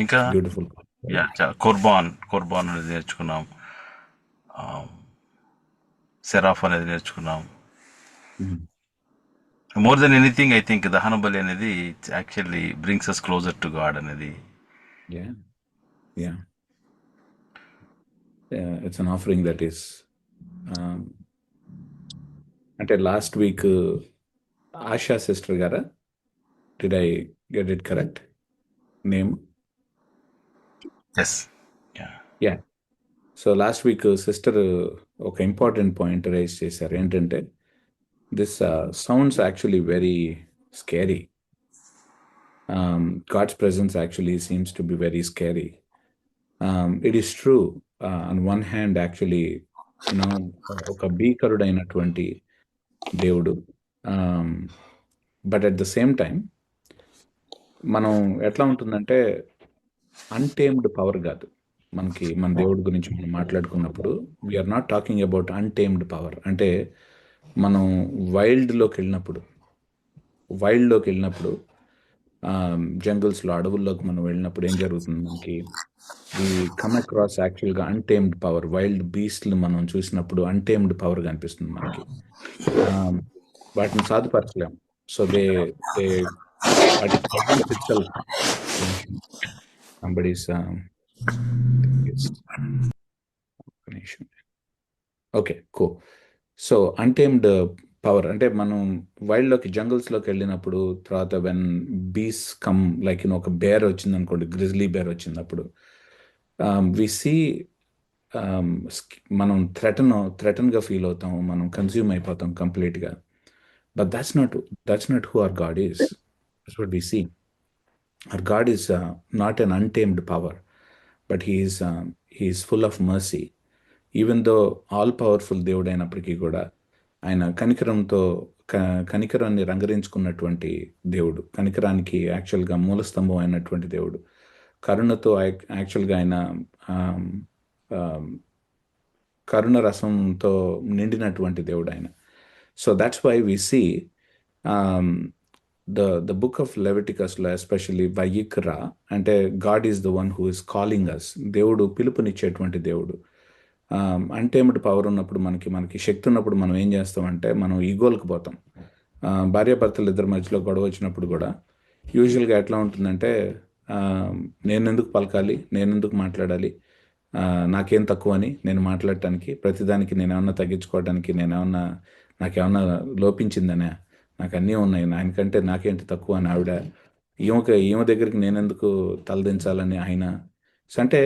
ఇంకా బ్యూటిఫుల్. కుర్బాన్ అనేది నేర్చుకున్నాం. సెరాఫ్ అనేది నేర్చుకున్నాం. More then anything I think దహన బలి అనేది actually brings us closer to God అనేది. Yeah yeah it's an offering that is అంటే లాస్ట్ వీక్ ఆశా సిస్టర్ గారా, did I get it correct name? Yes. Yeah. So last week sister ఒక important point raise చేశారు. ఏంటంటే this sounds actually very scary. God's presence actually seems to be very scary. It is true. On one hand, actually, ఒక భీకరుడైనటువంటి దేవుడు. But at the same time మనం ఎట్లా ఉంటుందంటే untamed power కాదు మనకి. మన దేవుడి గురించి మనం మాట్లాడుకున్నప్పుడు we're not talking about untamed power. అంటే మనం వైల్డ్లోకి వెళ్ళినప్పుడు జంగిల్స్లో, అడవుల్లోకి మనం వెళ్ళినప్పుడు ఏం జరుగుతుంది మనకి? వి కమ్ అక్రాస్ యాక్చువల్గా అన్టేమ్డ్ పవర్. వైల్డ్ బీస్ట్లు మనం చూసినప్పుడు అన్టేమ్డ్ పవర్ కనిపిస్తుంది మనకి. వాటిని సాధుపరచలేం. సో దే దే వాటి presence itself. Somebody's okay కో. సో అన్టేమ్డ్ పవర్ అంటే మనం వైల్డ్లోకి, జంగల్స్లోకి వెళ్ళినప్పుడు, తర్వాత వెన్ బీస్ కమ్, లైక్ ఒక బేర్ వచ్చింది అనుకోండి, గ్రిజ్లీ బేర్ వచ్చినప్పుడు వి సీ మనం థ్రెటన్గా ఫీల్ అవుతాం, మనం కన్జ్యూమ్ అయిపోతాం కంప్లీట్గా. But that's not who our God is. That's what we see. Our God is not an untamed power, but He is full of mercy. Even though all powerful దేవుడు అయినప్పటికీ కూడా ఆయన కనికరాన్ని రంగరించుకున్నటువంటి దేవుడు. కనికరానికి యాక్చువల్గా మూలస్తంభం అయినటువంటి దేవుడు. కరుణతో యాక్చువల్గా ఆయన కరుణ రసంతో నిండినటువంటి దేవుడు ఆయన. So that's why we see the book of లెవిటికస్లో ఎస్పెషల్లీ వయిక్రా అంటే God is the one who is calling us. దేవుడు పిలుపునిచ్చేటువంటి దేవుడు. అన్టేమ్డ్ పవర్ ఉన్నప్పుడు, మనకి శక్తి ఉన్నప్పుడు మనం ఏం చేస్తామంటే మనం ఈగోలకు పోతాం. భార్యాభర్తలు ఇద్దరి మధ్యలో గొడవ వచ్చినప్పుడు కూడా యూజువల్గా ఎట్లా ఉంటుందంటే నేనెందుకు పలకాలి, నేనెందుకు మాట్లాడాలి, నాకేం తక్కువ అని నేను మాట్లాడటానికి, ప్రతిదానికి నేనేమన్నా తగ్గించుకోవడానికి, నాకేమన్నా లోపించిందనే, నాకు అన్నీ ఉన్నాయి, ఆయనకంటే నాకేంటి తక్కువ అని ఆవిడ, ఈమె దగ్గరికి నేనెందుకు తలదించాలని ఆయన. సో అంటే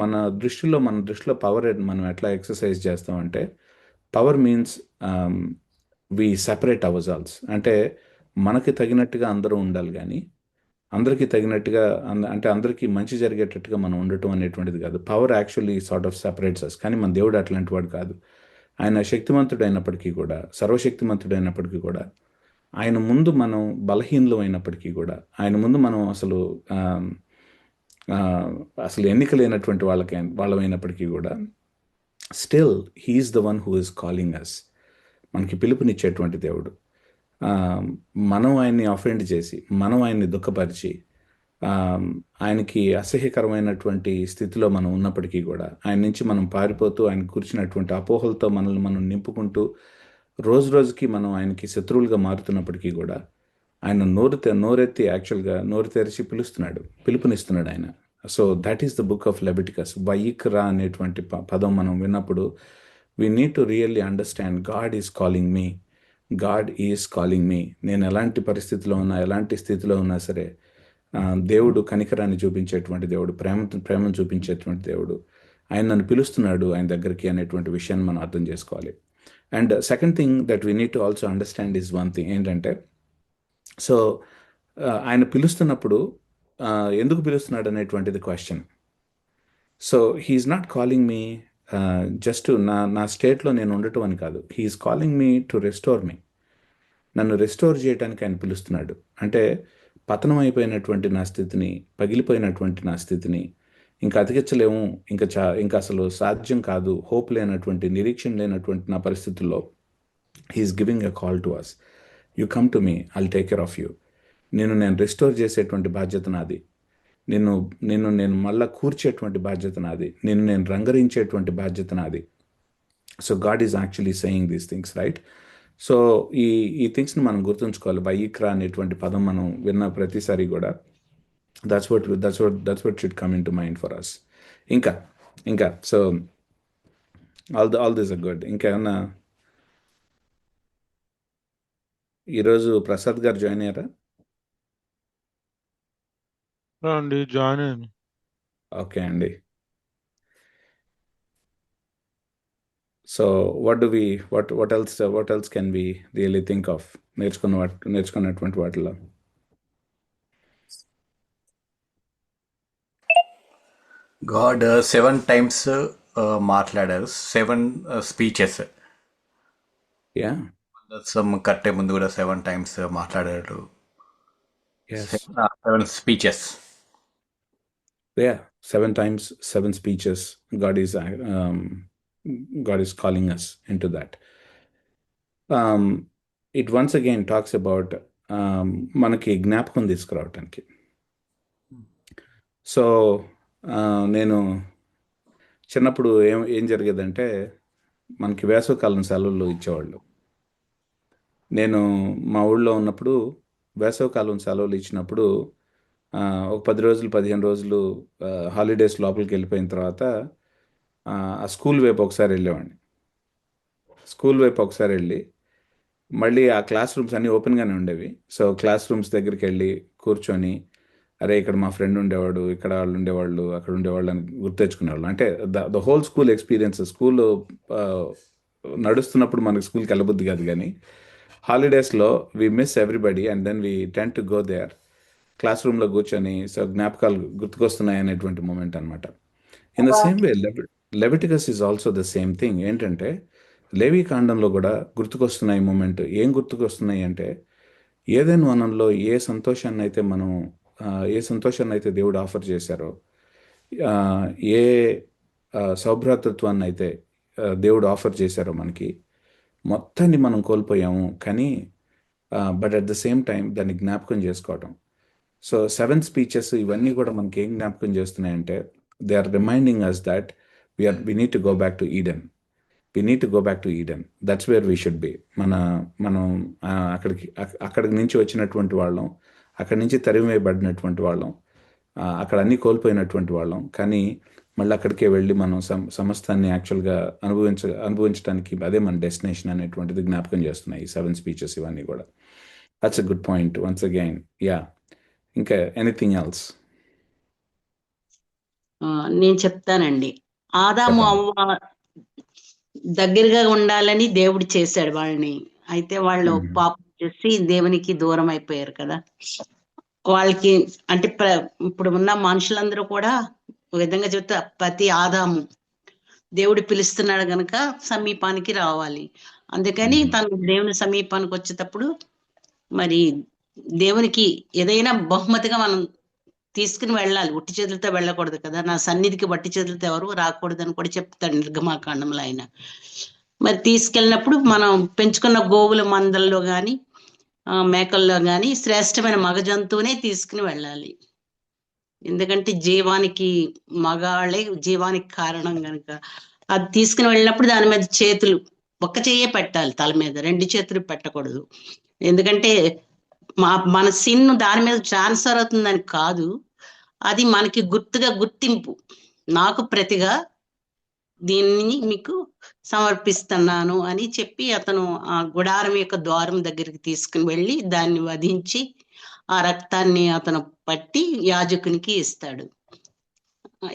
మన దృష్టిలో పవర్ మనం ఎట్లా ఎక్సర్సైజ్ చేస్తామంటే, power means we separate ourselves. అంటే మనకి తగినట్టుగా అందరూ ఉండాలి కానీ అందరికీ తగినట్టుగా, అంటే అందరికీ మంచి జరిగేటట్టుగా మనం ఉండటం అనేటువంటిది కాదు. Power actually sort of separates us. కానీ మన దేవుడు అట్లాంటి వాడు కాదు. ఆయన శక్తిమంతుడైనప్పటికీ కూడా, సర్వశక్తిమంతుడైనప్పటికీ కూడా, ఆయన ముందు మనం బలహీనలం అయినప్పటికీ కూడా, ఆయన ముందు మనం అసలు ఎన్నిక లేనటువంటి వాళ్ళమైనప్పటికీ కూడా, still he is the one who is calling us. మనకి పిలుపునిచ్చేటువంటి దేవుడు. మనం ఆయన్ని అఫెండ్ చేసి, మనం ఆయన్ని దుఃఖపరిచి, ఆయనకి అసహ్యకరమైనటువంటి స్థితిలో మనం ఉన్నప్పటికీ కూడా, ఆయన నుంచి మనం పారిపోతూ, ఆయన కూర్చున్నటువంటి అపోహలతో మనల్ని మనం నింపుకుంటూ, రోజు రోజుకి మనం ఆయనకి శత్రువులుగా మారుతున్నప్పటికీ కూడా, ఆయన నోరెత్తి యాక్చువల్గా నోరు తెరిచి పిలుపునిస్తున్నాడు ఆయన. So that is the book of Leviticus. వయిక్రా అనేటువంటి పదం మనం విన్నప్పుడు we need to really understand God is calling me. God is calling me. నేను ఎలాంటి పరిస్థితిలో ఉన్నా, ఎలాంటి స్థితిలో ఉన్నా సరే, దేవుడు కనికరాన్ని చూపించేటువంటి దేవుడు, ప్రేమను చూపించేటువంటి దేవుడు. ఆయన నన్ను పిలుస్తున్నాడు ఆయన దగ్గరికి అనేటువంటి విషయాన్ని మనం అర్థం చేసుకోవాలి. And second thing that we need to also understand is one thing ఏంటంటే, సో ఆయన పిలుస్తున్నప్పుడు ఎందుకు పిలుస్తున్నాడు అనేటువంటిది question. So he's not calling me just నా స్టేట్లో నేను ఉండటం అని కాదు. He's calling me to restore me. నన్ను రెస్టోర్ చేయడానికి ఆయన పిలుస్తున్నాడు. అంటే పతనం అయిపోయినటువంటి నా స్థితిని, పగిలిపోయినటువంటి నా స్థితిని ఇంకా అతికించలేము, ఇంకా అసలు సాధ్యం కాదు, హోప్ లేనటువంటి, నిరీక్షణ లేనటువంటి నా పరిస్థితుల్లో he is giving a call to us. You come to me, I'll take care of you. నేను రెస్టోర్ చేసేటువంటి బాధ్యత నాది. నిన్ను నిన్ను నేను మళ్ళా కూర్చేటువంటి బాధ్యత నాది, నిన్ను నేను రంగరించేటువంటి బాధ్యత నాది. So God is actually saying these things, right? So ఈ ఈ థింగ్స్ని మనం గుర్తుంచుకోవాలి. వైయిక్రా అనేటువంటి పదం మనం విన్న ప్రతిసారి కూడా that's what should come into mind for us. ఇంకా ఇంకా so all this are good. ఇంకా ఏమన్నా ఈరోజు ప్రసాద్ గారు జాయిన్ అయ్యారా? అండి జాయిన్ అయ్యాను. ఓకే అండి. So what else can we really think of నేర్చుకున్నటువంటి వాటిలో? గాడ్ 7 times మాట్లాడారు, 7 స్పీచెస్. యా కట్టే ముందు కూడా 7 times మాట్లాడారు, yes 7 speeches. yeah 7 times 7 speeches. God is calling us into that. It once again talks about మనకి జ్ఞాపకం తీసుకురావటానికి. సో నేను చిన్నప్పుడు ఏం జరిగేదంటే, మనకి వేసవికాలం సెలవులు ఇచ్చేవాళ్ళు. నేను మా ఊళ్ళో ఉన్నప్పుడు వేసవికాలం సెలవులు ఇచ్చినప్పుడు ఒక 10 రోజులు 15 రోజులు హాలిడేస్ లోపలికి వెళ్ళిపోయిన తర్వాత ఆ స్కూల్ వైపు ఒకసారి వెళ్ళేవాడిని. స్కూల్ వైపు ఒకసారి వెళ్ళి మళ్ళీ ఆ క్లాస్ రూమ్స్ అన్నీ ఓపెన్గానే ఉండేవి. సో క్లాస్ రూమ్స్ దగ్గరికి వెళ్ళి కూర్చొని, అరే ఇక్కడ మా ఫ్రెండ్ ఉండేవాడు, ఇక్కడ వాళ్ళు ఉండేవాళ్ళు, అక్కడ ఉండేవాళ్ళు అని గుర్తెచ్చుకునేవాళ్ళు. అంటే the whole school experience. School నడుస్తున్నప్పుడు మనకి స్కూల్కి వెళ్ళబుద్ది కాదు, కానీ హాలిడేస్లో we miss everybody and then we tend to go there. క్లాస్ రూమ్లో కూర్చొని సో జ్ఞాపకాలు గుర్తుకొస్తున్నాయి అనేటువంటి మూమెంట్ అనమాట. In the same way Leviticus is also the same thing. ఏంటంటే లేవి కాండంలో కూడా గుర్తుకొస్తున్నాయి మూమెంట్. ఏం గుర్తుకొస్తున్నాయి అంటే, ఏదైనా వనంలో ఏ సంతోషాన్ని అయితే దేవుడు ఆఫర్ చేశారో, ఏ సౌభ్రాతృత్వాన్ని అయితే దేవుడు ఆఫర్ చేశారో మనకి, మొత్తాన్ని మనం కోల్పోయాము. కానీ but at the same time దాన్ని జ్ఞాపకం చేసుకోవటం. సో 7 స్పీచెస్ ఇవన్నీ కూడా మనకి ఏం జ్ఞాపకం చేస్తున్నాయంటే, they are reminding us that we need to go back to Eden. We need to go back to Eden. That's where we should be. మనం అక్కడికి నుంచి వచ్చినటువంటి వాళ్ళం, అక్కడి నుంచి తరిమేయబడినటువంటి వాళ్ళం, అక్కడ అన్నీ కోల్పోయినటువంటి వాళ్ళం. కానీ మళ్ళీ అక్కడికే వెళ్ళి మనం సమస్తాన్ని యాక్చువల్గా అనుభవించడానికి అదే మన డెస్టినేషన్ అనేటువంటిది జ్ఞాపకం చేస్తున్నాయి ఈ 7 స్పీచెస్ ఇవన్నీ కూడా. That's a good point once again. Yeah ఇంకా ఎనీథింగ్ ఎల్స్? నేను చెప్తానండి. ఆదాము అవ్వ దగ్గరగా ఉండాలని దేవుడు చేశాడు వాళ్ళని. అయితే వాళ్ళు పాపం చేసి దేవునికి దూరం అయిపోయారు కదా. వాళ్ళకి అంటే ఇప్పుడు ఉన్న మనుషులందరూ కూడా ఒక విధంగా చెప్తే ప్రతి ఆదాము దేవుడు పిలుస్తున్నాడు గనక సమీపానికి రావాలి. అందుకని తను దేవుని సమీపానికి వచ్చేటప్పుడు మరి దేవునికి ఏదైనా బహుమతిగా మనం తీసుకుని వెళ్ళాలి. ఉట్టి చేతులతో వెళ్ళకూడదు కదా. నా సన్నిధికి వట్టి చేతులతో ఎవరు రాకూడదు అని కూడా చెప్తాడు నిర్గమాకాండంలో ఆయన. మరి తీసుకెళ్ళినప్పుడు మనం పెంచుకున్న గోవుల మందల్లో కానీ మేకల్లో కానీ శ్రేష్టమైన మగ జంతువునే తీసుకుని వెళ్ళాలి. ఎందుకంటే జీవానికి మగాళ్ళే జీవానికి కారణం కనుక అది తీసుకుని వెళ్ళినప్పుడు దాని మీద చేతులు ఒక్క చెయ్యే పెట్టాలి, తల మీద 2 చేతులు పెట్టకూడదు. ఎందుకంటే మన సిన్ను దాని మీద ట్రాన్స్ఫర్ అవుతుందని కాదు, అది మనకి గుర్తింపు. నాకు ప్రతిగా దీన్ని మీకు సమర్పిస్తున్నాను అని చెప్పి అతను ఆ గుడారం యొక్క ద్వారం దగ్గరికి తీసుకుని వెళ్ళి దాన్ని వధించి ఆ రక్తాన్ని అతను పట్టి యాజకునికి ఇస్తాడు.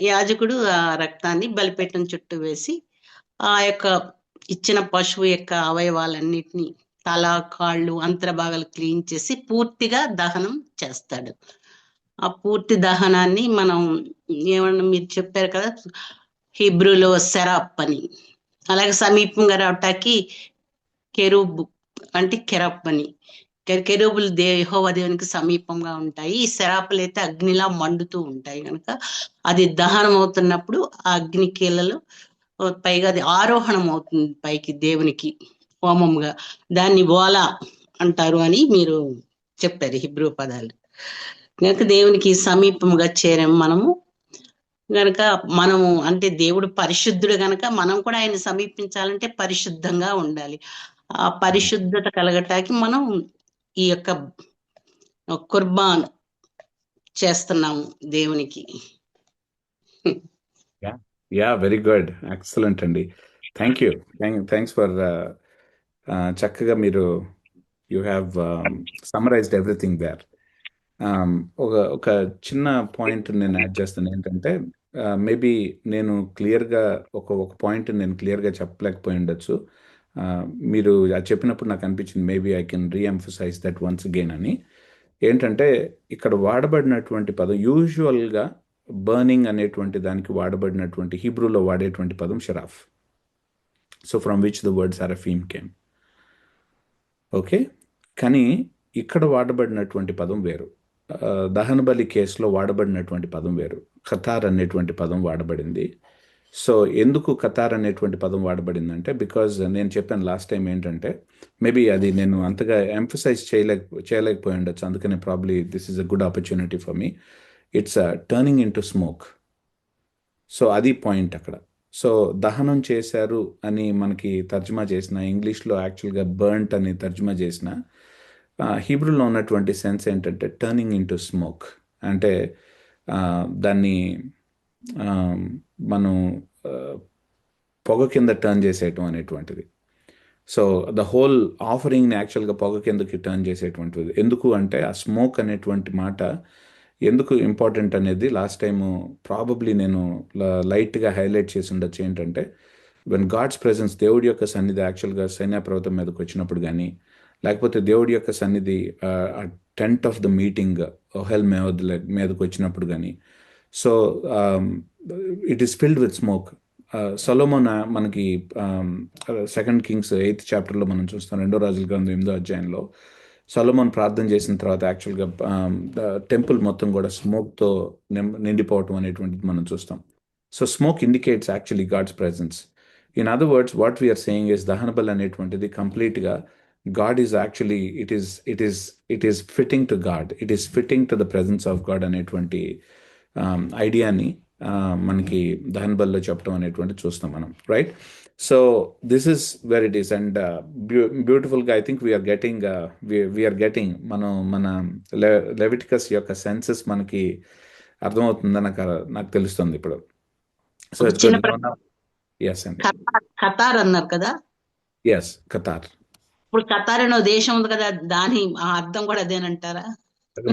యాజకుడు ఆ రక్తాన్ని బలిపీఠం చుట్టూ వేసి ఆ యొక్క ఇచ్చిన పశువు యొక్క అవయవాలన్నిటినీ తల, కాళ్ళు, అంతర్భాగాలు క్లీన్ చేసి పూర్తిగా దహనం చేస్తాడు. ఆ పూర్తి దహనాన్ని మనం ఏమన్నా మీరు చెప్పారు కదా హీబ్రూలో సెరాప్ అని, అలాగే సమీపంగా రావటానికి కెరూబు అంటే కెరప్ అని. కెరూబులు యెహోవా దేవునికి సమీపంగా ఉంటాయి. ఈ సెరాపులు అయితే అగ్నిలా మండుతూ ఉంటాయి కనుక అది దహనం అవుతున్నప్పుడు ఆ అగ్ని కీళ్ళలో పైగా అది ఆరోహణం అవుతుంది పైకి దేవునికి హోమంగా. దాన్ని ఓలా అంటారు అని మీరు చెప్పారు హిబ్రూ పదాలు. కనుక దేవునికి సమీపంగా చేరాము మనము. గనక మనము అంటే దేవుడు పరిశుద్ధుడు గనక మనం కూడా ఆయన సమీపించాలంటే పరిశుద్ధంగా ఉండాలి. ఆ పరిశుద్ధత కలగటానికి మనం ఈ యొక్క కుర్బాన్ చేస్తున్నాము దేవునికి. యా వెరీ గుడ్, ఎక్సలెంట్ అండి. థ్యాంక్ యూ, థ్యాంక్స్ ఫర్ చక్కగా మీరు you have summarised everything there. ఒక చిన్న పాయింట్ నేను యాడ్ చేస్తాను ఏంటంటే, మేబీ నేను క్లియర్గా ఒక పాయింట్ నేను క్లియర్గా చెప్పలేకపోయి ఉండొచ్చు. మీరు అది చెప్పినప్పుడు నాకు అనిపించింది maybe I can reemphasize that once again అని. ఏంటంటే ఇక్కడ వాడబడినటువంటి పదం యూజువల్గా బర్నింగ్ అనేటువంటి దానికి వాడబడినటువంటి హీబ్రూలో వాడేటువంటి పదం షరాఫ్. So from which the word seraphim came. Okay, కానీ ఇక్కడ వాడబడినటువంటి పదం వేరు. దహన బలి కేసులో వాడబడినటువంటి పదం వేరు. ఖతార్ అనేటువంటి పదం వాడబడింది. సో ఎందుకు ఖతార్ అనేటువంటి పదం వాడబడిందంటే, బికాజ్ నేను చెప్పాను లాస్ట్ టైం ఏంటంటే, మేబీ అది నేను అంతగా ఎంఫసైజ్ చేయలేకపోయి ఉండొచ్చు. అందుకనే probably this is a good opportunity for me. It's turning in to smoke. So అది పాయింట్ అక్కడ. సో దహనం చేశారు అని మనకి తర్జుమా చేసిన, ఇంగ్లీష్లో యాక్చువల్గా బర్న్ట్ అని తర్జుమా చేసిన, హీబ్రూలో ఉన్నటువంటి సెన్స్ ఏంటంటే టర్నింగ్ ఇన్ టు స్మోక్. అంటే దాన్ని మనం పొగ కింద టర్న్ చేసేయటం అనేటువంటిది. సో ద హోల్ ఆఫరింగ్ని యాక్చువల్గా పొగ కిందకి టర్న్ చేసేటువంటిది. ఎందుకు అంటే ఆ స్మోక్ అనేటువంటి మాట ఎందుకు ఇంపార్టెంట్ అనేది లాస్ట్ టైము ప్రాబబ్లీ నేను లైట్గా హైలైట్ చేసి ఉండొచ్చు. ఏంటంటే వెన్ గాడ్స్ ప్రెజెన్స్, దేవుడి యొక్క సన్నిధి యాక్చువల్గా సైన్య పర్వతం మీదకి వచ్చినప్పుడు కానీ, లేకపోతే దేవుడి యొక్క సన్నిధి టెంట్ ఆఫ్ ద మీటింగ్ ఓహెల్ మీదకి వచ్చినప్పుడు కానీ, so it is filled with smoke. Solomon మనకి 2 Kings 8th చాప్టర్లో మనం చూస్తాం, 2వ రాజుల గ్రంథం 8వ అధ్యాయంలో సొలొమోన్ ప్రార్థన చేసిన తర్వాత యాక్చువల్గా టెంపుల్ మొత్తం కూడా స్మోక్తో నిండిపోవటం అనేటువంటిది మనం చూస్తాం. So smoke indicates actually God's presence. In other words what we're saying is దహన బలి అనేటువంటిది కంప్లీట్గా God is actually it is fitting to God, it is fitting to the presence of God అనేటువంటి ఐడియాని మనకి దహన బలిలో చెప్పడం అనేటువంటి చూస్తాం మనం, right? So this is where it is. And బ్యూటిఫుల్గా ఐ థింక్ వీఆర్ గెటింగ్ మన లెవిటికస్ యొక్క సెన్సెస్ మనకి అర్థమవుతుందని నాకు తెలుస్తుంది ఇప్పుడు. సో ఎస్ అండి, ఖతార్ అన్నారు కదా. Yes, Qatar. ఇప్పుడు ఖతార్ అనే దేశం ఉంది కదా, దాని ఆ అర్థం కూడా అదేనంటారా?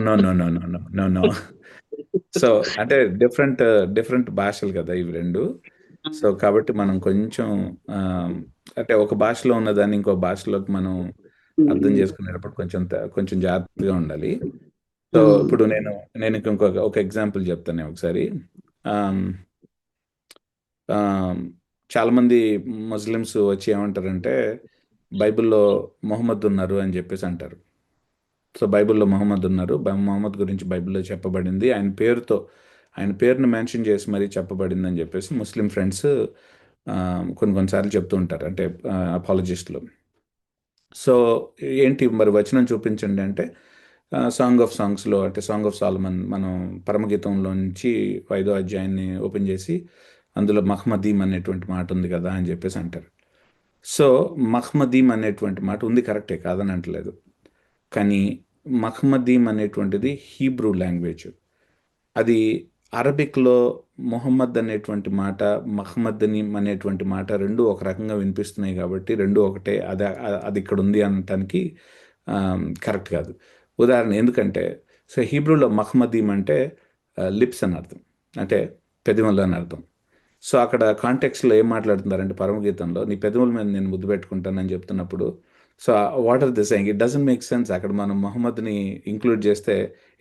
No no no no no no no. So అంటే డిఫరెంట్ భాషలు కదా ఇవి రెండు. సో కాబట్టి మనం కొంచెం అంటే ఒక భాషలో ఉన్నదాన్ని ఇంకో భాషలోకి మనం అర్థం చేసుకునేటప్పుడు కొంచెం జాగ్రత్తగా ఉండాలి. సో ఇప్పుడు నేను ఒక ఎగ్జాంపుల్ చెప్తాను ఒకసారి. చాలా మంది ముస్లిమ్స్ వచ్చి ఏమంటారంటే బైబిల్లో మొహమ్మద్ ఉన్నారు అని చెప్పేసి అంటారు. సో బైబిల్లో మొహమ్మద్ ఉన్నారు, మొహమ్మద్ గురించి బైబిల్లో చెప్పబడింది, ఆయన పేరును మెన్షన్ చేసి మరీ చెప్పబడింది అని చెప్పేసి ముస్లిం ఫ్రెండ్స్ కొన్నిసార్లు చెప్తూ ఉంటారు, అంటే అపాలజిస్టులు. సో ఏంటి మరి వచనం చూపించండి అంటే సాంగ్ ఆఫ్ సాంగ్స్లో, అంటే సాంగ్ ఆఫ్ సాలమన్, మనం పరమగీతంలో నుంచి 5వ అధ్యాయాన్ని ఓపెన్ చేసి అందులో మహ్మదీం అనేటువంటి మాట ఉంది కదా అని చెప్పేసి అంటారు. సో మహ్మదీం అనేటువంటి మాట ఉంది, కరెక్టే, కాదని అంటలేదు. కానీ మహ్మదీం అనేటువంటిది హీబ్రూ లాంగ్వేజ్. అది అరబిక్లో మొహమ్మద్ అనేటువంటి మాట, మహ్మదనీం అనేటువంటి మాట రెండు ఒక రకంగా వినిపిస్తున్నాయి కాబట్టి రెండు ఒకటే, అది ఇక్కడ ఉంది అనటానికి కరెక్ట్ కాదు. ఉదాహరణ ఎందుకంటే, సో హీబ్రూలో మహ్మదీం అంటే లిప్స్ అని అర్థం, అంటే పెదవులు అని అర్థం. సో అక్కడ కాంటెక్స్లో ఏం మాట్లాడుతున్నారంటే పరమగీతంలో నీ పెదవుల మీద నేను ముద్దు పెట్టుకుంటానని చెప్తున్నప్పుడు, so what are they saying? It doesn't make sense. అక్కడ మనం మొహమ్మద్ని ఇంక్లూడ్ చేస్తే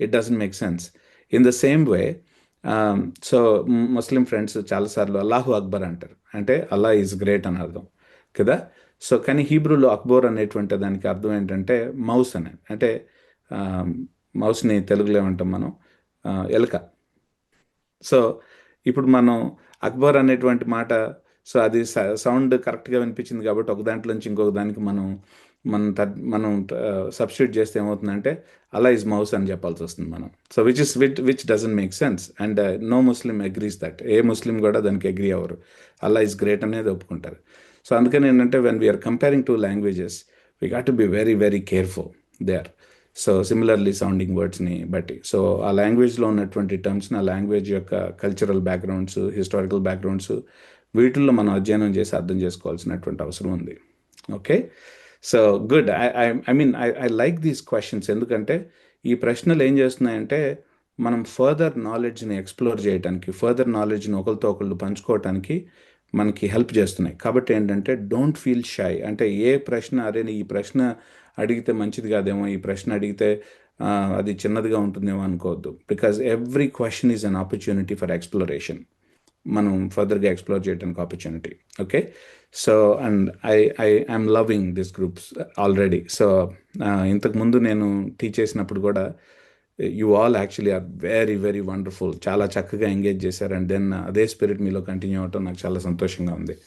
it doesn't make sense. In the same way so Muslim friends చాలాసార్లు అల్లాహు అక్బర్ అంటారు, అంటే అల్లా ఈజ్ గ్రేట్ అని అర్థం కదా. సో కానీ హీబ్రూలో అక్బర్ అనేటువంటి దానికి అర్థం ఏంటంటే మౌస్ అని, అంటే మౌస్ని తెలుగులో ఏమంటాం మనం, ఎలుక. సో ఇప్పుడు మనం అక్బర్ అనేటువంటి మాట, సో అది సౌండ్ కరెక్ట్గా వినిపించింది కాబట్టి ఒక దాంట్లో నుంచి ఇంకొక దానికి మనం మనం సబ్స్టిట్యూట్ చేస్తే ఏమవుతుందంటే అల్లా ఇస్ మౌస్ అని చెప్పాల్సి వస్తుంది మనం. So which doesn't make sense. And no Muslim agrees that. ఏ ముస్లిం కూడా దానికి అగ్రీ అవ్వరు. అల్లా ఇస్ గ్రేట్ అనేది ఒప్పుకుంటారు. సో అందుకని ఏంటంటే when we're comparing two languages we got to be very very careful there. So similarly sounding వర్డ్స్ని బట్టి, సో ఆ లాంగ్వేజ్లో ఉన్నటువంటి టర్మ్స్ని, ఆ లాంగ్వేజ్ యొక్క కల్చరల్ బ్యాక్గ్రౌండ్స్, హిస్టారికల్ బ్యాక్గ్రౌండ్స్, వీటిల్లో మనం అధ్యయనం చేసి అర్థం చేసుకోవాల్సినటువంటి అవసరం ఉంది. Okay, so good. I like these questions. ఎందుకంటే ఈ ప్రశ్నలు ఏం చేస్తున్నాయంటే మనం ఫర్దర్ నాలెడ్జ్ని ఎక్స్ప్లోర్ చేయడానికి, ఫర్దర్ నాలెడ్జ్ని ఒకరితో ఒకళ్ళు పంచుకోవటానికి మనకి హెల్ప్ చేస్తున్నాయి. కాబట్టి ఏంటంటే డోంట్ ఫీల్ షై. అంటే ఏ ప్రశ్న, అరే ఈ ప్రశ్న అడిగితే మంచిది కాదేమో, ఈ ప్రశ్న అడిగితే అది చిన్నదిగా ఉంటుందేమో అనుకోవద్దు. Because every question is an opportunity for exploration. మనం ఫర్దర్గా ఎక్స్ప్లోర్ చేయడానికి opportunity. Okay, so and I'm loving this groups already. So ఇంతకుముందు నేను టీచ్ చేసినప్పుడు కూడా you all actually are very very wonderful. చాలా చక్కగా ఎంగేజ్ చేశారు. అండ్ దెన్ అదే స్పిరిట్ మీలో కంటిన్యూ అవటం నాకు చాలా సంతోషంగా ఉంది.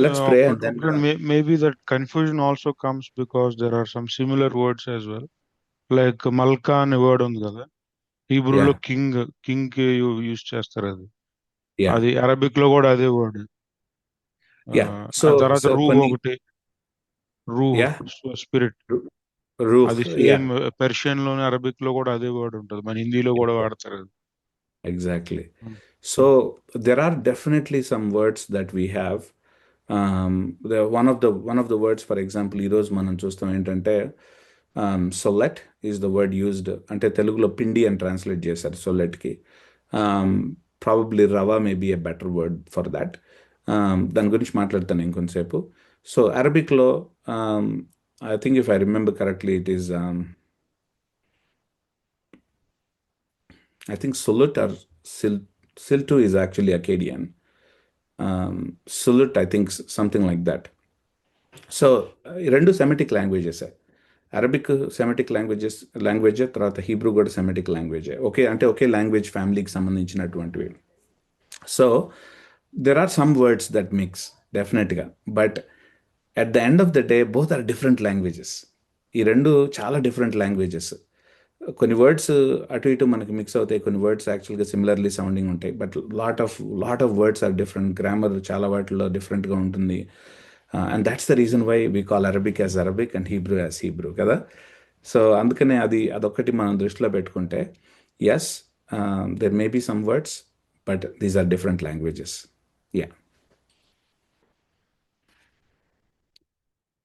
Let's pray and then maybe that confusion also comes because there are some similar words as well. Like Malka అనే వర్డ్ ఉంది కదా, హీబ్రూలో కింగ్ కి యూజ్ చేస్తారు. అది అరబిక్ లో కూడా అదే వర్డ్. సో తర్వాత రూ ఒకటి, రూ స్పిరిట్, అది సేమ్ పెర్షియన్ లోనే అరబిక్ లో కూడా అదే వర్డ్ ఉంటుంది. మన హిందీలో కూడా వాడతారు అది. Exactly. So there are definitely some words that we have. One of the words, for example, ఈరోజు మనం చూస్తాం ఏంటంటే సొలెట్ ఈజ్ ద వర్డ్ యూజ్డ్. అంటే తెలుగులో పిండి అని ట్రాన్స్లేట్ చేశారు సొలెట్కి. Probably rava maybe a better word for that. దాని గురించి మాట్లాడతాను ఇంకొంతసేపు. సో అరబిక్లో I think if I remember correctly it is I think Sulut or Siltu is actually Akkadian. Sulut, I think something like that. So రెండు Semitic languages. Arabic Semitic language, తర్వాత Hebrew కూడా Semitic language. ఒకే language ఫ్యామిలీకి సంబంధించినటువంటివి. So there are some words that mix డెఫినెట్గా, but at the end of the day both are different languages. ఈ రెండు చాలా డిఫరెంట్ లాంగ్వేజెస్. కొన్ని వర్డ్స్ అటు ఇటు మనకి మిక్స్ అవుతాయి, కొన్ని వర్డ్స్ యాక్చువల్గా సిమిలర్లీ సౌండింగ్ ఉంటాయి, but lot of words are different. Grammar చాలా వాటిల్లో డిఫరెంట్గా ఉంటుంది. And that's the reason why we call Arabic as Arabic and Hebrew as Hebrew కదా. సో అందుకనే అదొక్కటి మనం దృష్టిలో పెట్టుకుంటే yes, there may be some words, but these are different languages. Ya,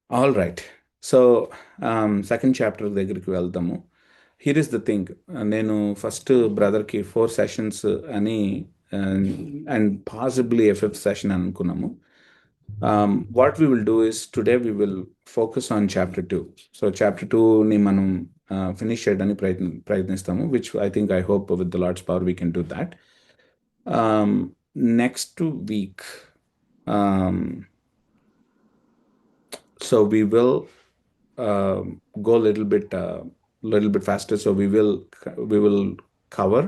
all right. So second chapter దగ్గరికి వెళ్తాము. Here is the thing, నేను first బ్రదర్కి 4 సెషన్స్ అని and possibly a 5th session అనుకున్నాము. What we will do is today we will focus on chapter 2. So chapter 2ని మనం finish చేయడానికి ప్రయత్నిస్తాము, which I hope with the Lord's power we can do that. Next week so we will go a little bit faster. So we will cover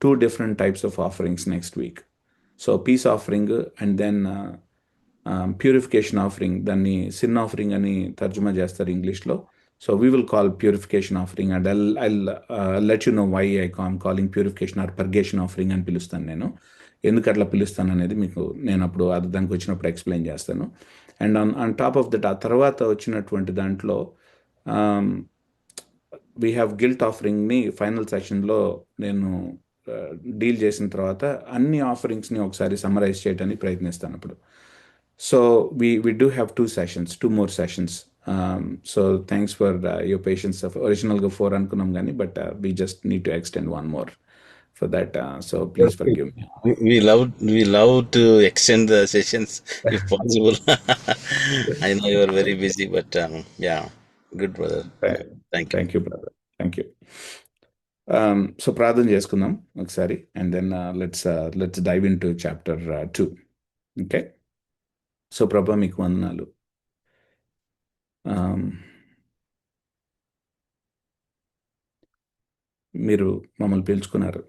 2 different types of offerings next week. So peace offering and then purification offering. Danni sin offering ani tarjuma చేస్తారు ఇంగ్లీష్లో. So we will call purification offering, and I'll let you know why I'm calling purification or purgation offering అని పిలుస్తాను నేను. ఎందుకు అట్లా పిలుస్తాను అనేది మీకు నేను అప్పుడు దానికి వచ్చినప్పుడు ఎక్స్ప్లెయిన్ చేస్తాను. And on top of that, ఆ తర్వాత వచ్చినటువంటి దాంట్లో వీ హ్యావ్ గిల్ట్ ఆఫరింగ్ని ఫైనల్ సెషన్లో నేను డీల్ చేసిన తర్వాత అన్ని ఆఫరింగ్స్ని ఒకసారి సమ్మరైజ్ చేయడానికి ప్రయత్నిస్తాను అప్పుడు. So we do have 2 more sessions. So thanks for your patience. Originalగా 4 అనుకున్నాం కానీ, but we just need to extend 1 more for that. So please forgive me. We love to extend the sessions if possible. I know you are very busy, but yeah, good brother. Thank you brother. Thank you. So ప్రార్థన చేసుకుందాం ఒకసారి, and then let's dive into chapter 2. Okay. So ప్రభా మీకు వందనాలు. మీరు మమ్మల్ని పిలుచుకున్నారు.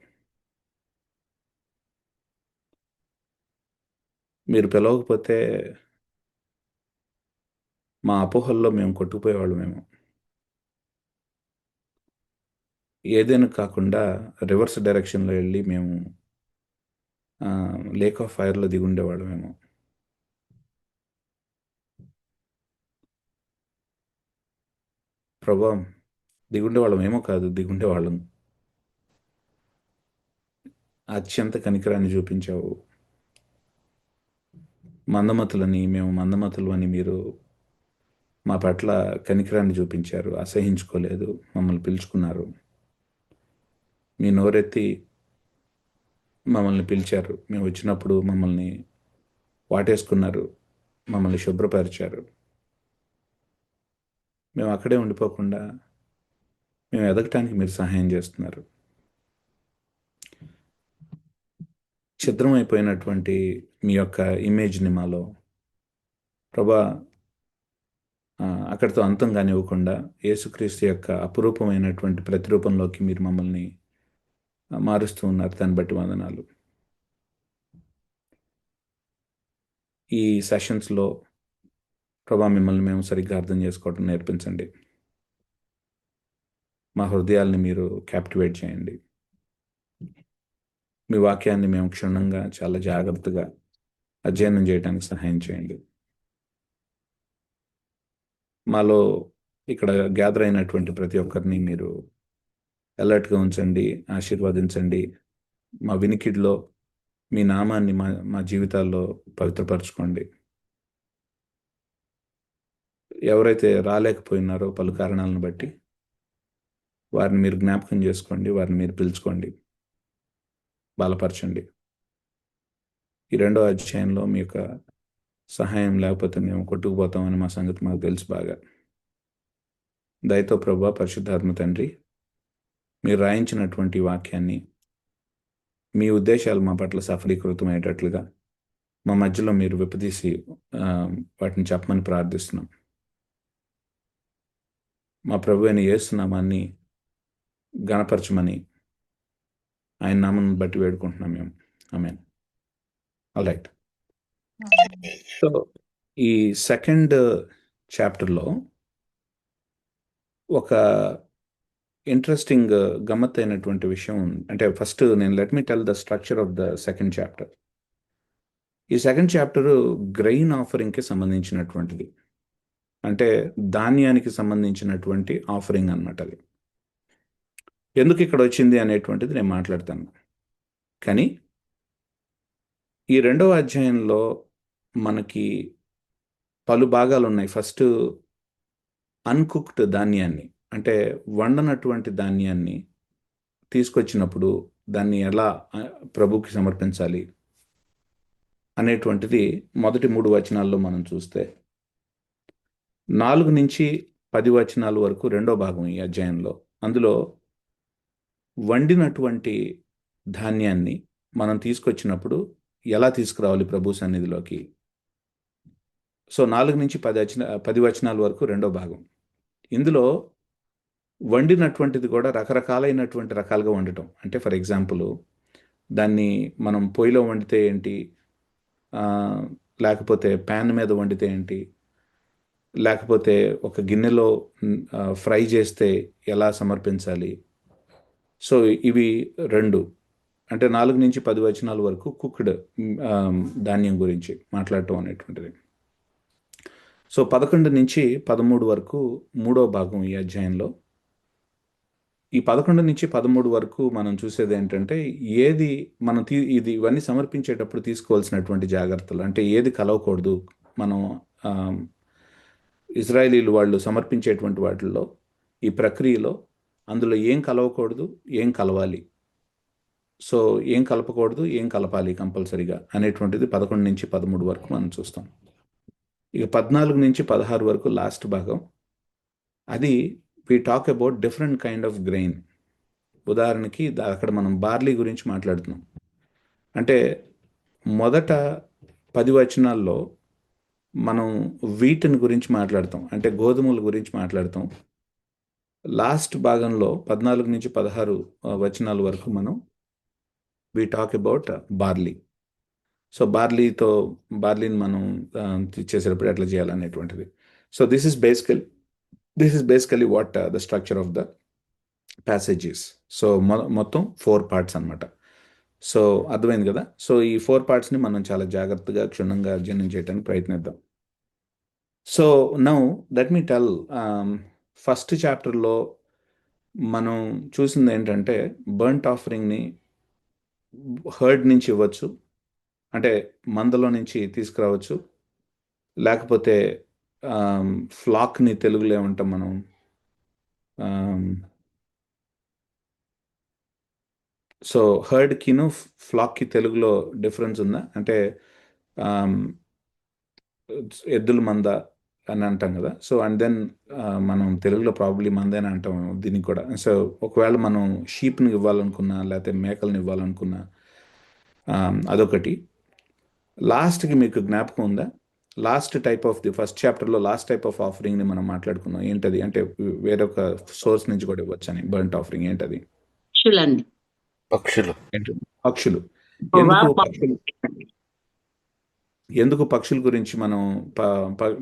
మీరు పిలవకపోతే మా అపోహల్లో మేము కొట్టుకుపోయేవాళ్ళమేమో. ఏదైనా కాకుండా రివర్స్ డైరెక్షన్లో వెళ్ళి మేము లేక్ ఆఫ్ ఫైర్లో దిగుండేవాళ్ళమేమో. ప్రభా, దిగుండేవాళ్ళం ఏమో కాదు, దిగుండేవాళ్ళం. అత్యంత కనికరాన్ని చూపించావు. మందమతులని మేము మందమతులు అని మీరు మా పట్ల కనికరాన్ని చూపించారు, అసహించుకోలేదు, మమ్మల్ని పిలుచుకున్నారు. మీ నోరెత్తి మమ్మల్ని పిలిచారు. మేము వచ్చినప్పుడు మమ్మల్ని వాటేసుకున్నారు, మమ్మల్ని శుభ్రపరిచారు. మేము అక్కడే ఉండిపోకుండా మేము ఎదగటానికి మీరు సహాయం చేస్తున్నారు. ఛిద్రమైపోయినటువంటి మీ యొక్క ఇమేజ్ని మాలో ప్రభా అక్కడితో అంతం కానివ్వకుండా యేసుక్రీస్తు యొక్క అపురూపమైనటువంటి ప్రతిరూపంలోకి మీరు మమ్మల్ని మారుస్తూ ఉన్నారు. దాన్ని బట్టి వందనాలు. ఈ సెషన్స్లో ప్రభా మిమ్మల్ని మేము సరిగ్గా అర్థం చేసుకోవడం నేర్పించండి. మా హృదయాల్ని మీరు క్యాప్టివేట్ చేయండి. మీ వాక్యాన్ని మేము క్షుణ్ణంగా చాలా జాగ్రత్తగా అధ్యయనం చేయడానికి సహాయం చేయండి. మాలో ఇక్కడ గ్యాదర్ అయినటువంటి ప్రతి ఒక్కరిని మీరు అలర్ట్గా ఉంచండి, ఆశీర్వదించండి. మా వినికిడిలో మీ నామాన్ని మా జీవితాల్లో పవిత్రపరచుకోండి. ఎవరైతే రాలేకపోయినారో పలు కారణాలను బట్టి వారిని మీరు జ్ఞాపకం చేసుకోండి, వారిని మీరు పిలుచుకోండి, బలపరచండి. ఈ 2వ అధ్యాయంలో మీ యొక్క సహాయం లేకపోతే మేము కొట్టుకుపోతామని మా సంగతి మాకు తెలుసు బాగా. దయతో ప్రభువా, పరిశుద్ధాత్మ తండ్రి, మీరు రాయించినటువంటి వాక్యాన్ని మీ ఉద్దేశాలు మా పట్ల సఫలీకృతమయ్యేటట్లుగా మా మధ్యలో మీరు విప్పదీసి వాటిని చెప్పమని ప్రార్థిస్తున్నాం. మా ప్రభు అయిన యేసు నామాన్ని గణపరచమని ఆయన నామాన్ని బట్టి వేడుకుంటున్నాం మేము. ఆమేన్. All right. సో ఈ 2nd చాప్టర్లో ఒక ఇంట్రెస్టింగ్ గమ్మత్తైనటువంటి విషయం ఉంది. అంటే ఫస్ట్ నేను let me tell the structure of the 2nd chapter. ఈ 2nd చాప్టర్ గ్రెయిన్ ఆఫరింగ్కి సంబంధించినటువంటిది. అంటే ధాన్యానికి సంబంధించినటువంటి ఆఫరింగ్ అన్నమాట. అది ఎందుకు ఇక్కడ వచ్చింది అనేటువంటిది నేను మాట్లాడతాను. కానీ ఈ 2వ అధ్యాయంలో మనకి పలు భాగాలు ఉన్నాయి. ఫస్ట్ అన్కుక్డ్ ధాన్యాన్ని, అంటే వండనటువంటి ధాన్యాన్ని తీసుకొచ్చినప్పుడు దాన్ని ఎలా ప్రభుకి సమర్పించాలి అనేటువంటిది మొదటి 3 వచనాల్లో మనం చూస్తే, 4 నుంచి 10 వచనాల వరకు 2వ భాగం ఈ అధ్యాయంలో. అందులో వండినటువంటి ధాన్యాన్ని మనం తీసుకొచ్చినప్పుడు ఎలా తీసుకురావాలి ప్రభు సన్నిధిలోకి. సో 4 నుంచి 10 వచనాల వరకు 2వ భాగం. ఇందులో వండినటువంటిది కూడా రకరకాలైనటువంటి రకాలుగా వండటం. అంటే ఫర్ ఎగ్జాంపుల్ దాన్ని మనం పొయ్యిలో వండితే ఏంటి, లేకపోతే ప్యాన్ మీద వండితే ఏంటి, లేకపోతే ఒక గిన్నెలో ఫ్రై చేస్తే ఎలా సమర్పించాలి. సో ఇవి 2, అంటే 4 నుంచి 10 వచనాల వరకు కుక్డ్ ధాన్యం గురించి మాట్లాడటం అనేటువంటిది. సో 11 నుంచి 13 వరకు 3వ భాగం ఈ అధ్యాయంలో. ఈ 11 నుంచి 13 వరకు మనం చూసేది ఏంటంటే, ఏది మనం ఇవన్నీ సమర్పించేటప్పుడు తీసుకోవాల్సినటువంటి జాగ్రత్తలు. అంటే ఏది కలవకూడదు. మనం ఇజ్రాయేలీలు వాళ్ళు సమర్పించేటువంటి వాటిల్లో ఈ ప్రక్రియలో అందులో ఏం కలవకూడదు, ఏం కలవాలి, సో ఏం కలపకూడదు, ఏం కలపాలి కంపల్సరీగా అనేటువంటిది 11 నుంచి 13 వరకు మనం చూస్తాం. ఇక 14 నుంచి 16 వరకు లాస్ట్ భాగం. అది we talk about different kind of grain. ఉదాహరణకి అక్కడ మనం బార్లీ గురించి మాట్లాడుతున్నాం. అంటే మొదట 10 వచనాల్లో మనం వీటిని గురించి మాట్లాడతాం, అంటే గోధుమల గురించి మాట్లాడతాం. లాస్ట్ భాగంలో 14 నుంచి 16 వచనాల వరకు మనం we talk about barley. So బార్లీని మనం చేసేటప్పుడు ఎట్లా చేయాలనేటువంటిది. So this is basically what the structure of the passage is. So మొత్తం 4 parts అన్నమాట. సో అర్థమైంది కదా. సో ఈ 4 partsని మనం చాలా జాగ్రత్తగా క్షుణ్ణంగా అధ్యయనం చేయడానికి ప్రయత్నిద్దాం. So now let me tell, first చాప్టర్లో మనం చూసింది ఏంటంటే బర్ంట్ ఆఫరింగ్ని హర్డ్ నుంచి ఇవ్వచ్చు, అంటే మందలో నుంచి తీసుకురావచ్చు, లేకపోతే ఫ్లాక్ని తెలుగులో ఏమంటాం మనం, సో హర్డ్కిను ఫ్లాక్కి తెలుగులో డిఫరెన్స్ ఉందా? అంటే ఎద్దుల మంద అని అంటాం కదా. సో అండ్ దెన్ మనం తెలుగులో ప్రాబ్లీ మందే అని అంటాం దీనికి కూడా. సో ఒకవేళ మనం షీప్ని ఇవ్వాలనుకున్నా లేకపోతే మేకల్ని ఇవ్వాలనుకున్నా, అదొకటి. లాస్ట్కి మీకు జ్ఞాపకం ఉందా, last type of the first చాప్టర్లో లాస్ట్ టైప్ ఆఫ్ ఆఫరింగ్ని మనం మాట్లాడుకున్నాం. ఏంటది అంటే వేరొక సోర్స్ నుంచి కూడా ఇవ్వచ్చు అని. బర్ంట్ ఆఫరింగ్ ఏంటది? పక్షులు. పక్షులు. ఎందుకు పక్షుల గురించి మనం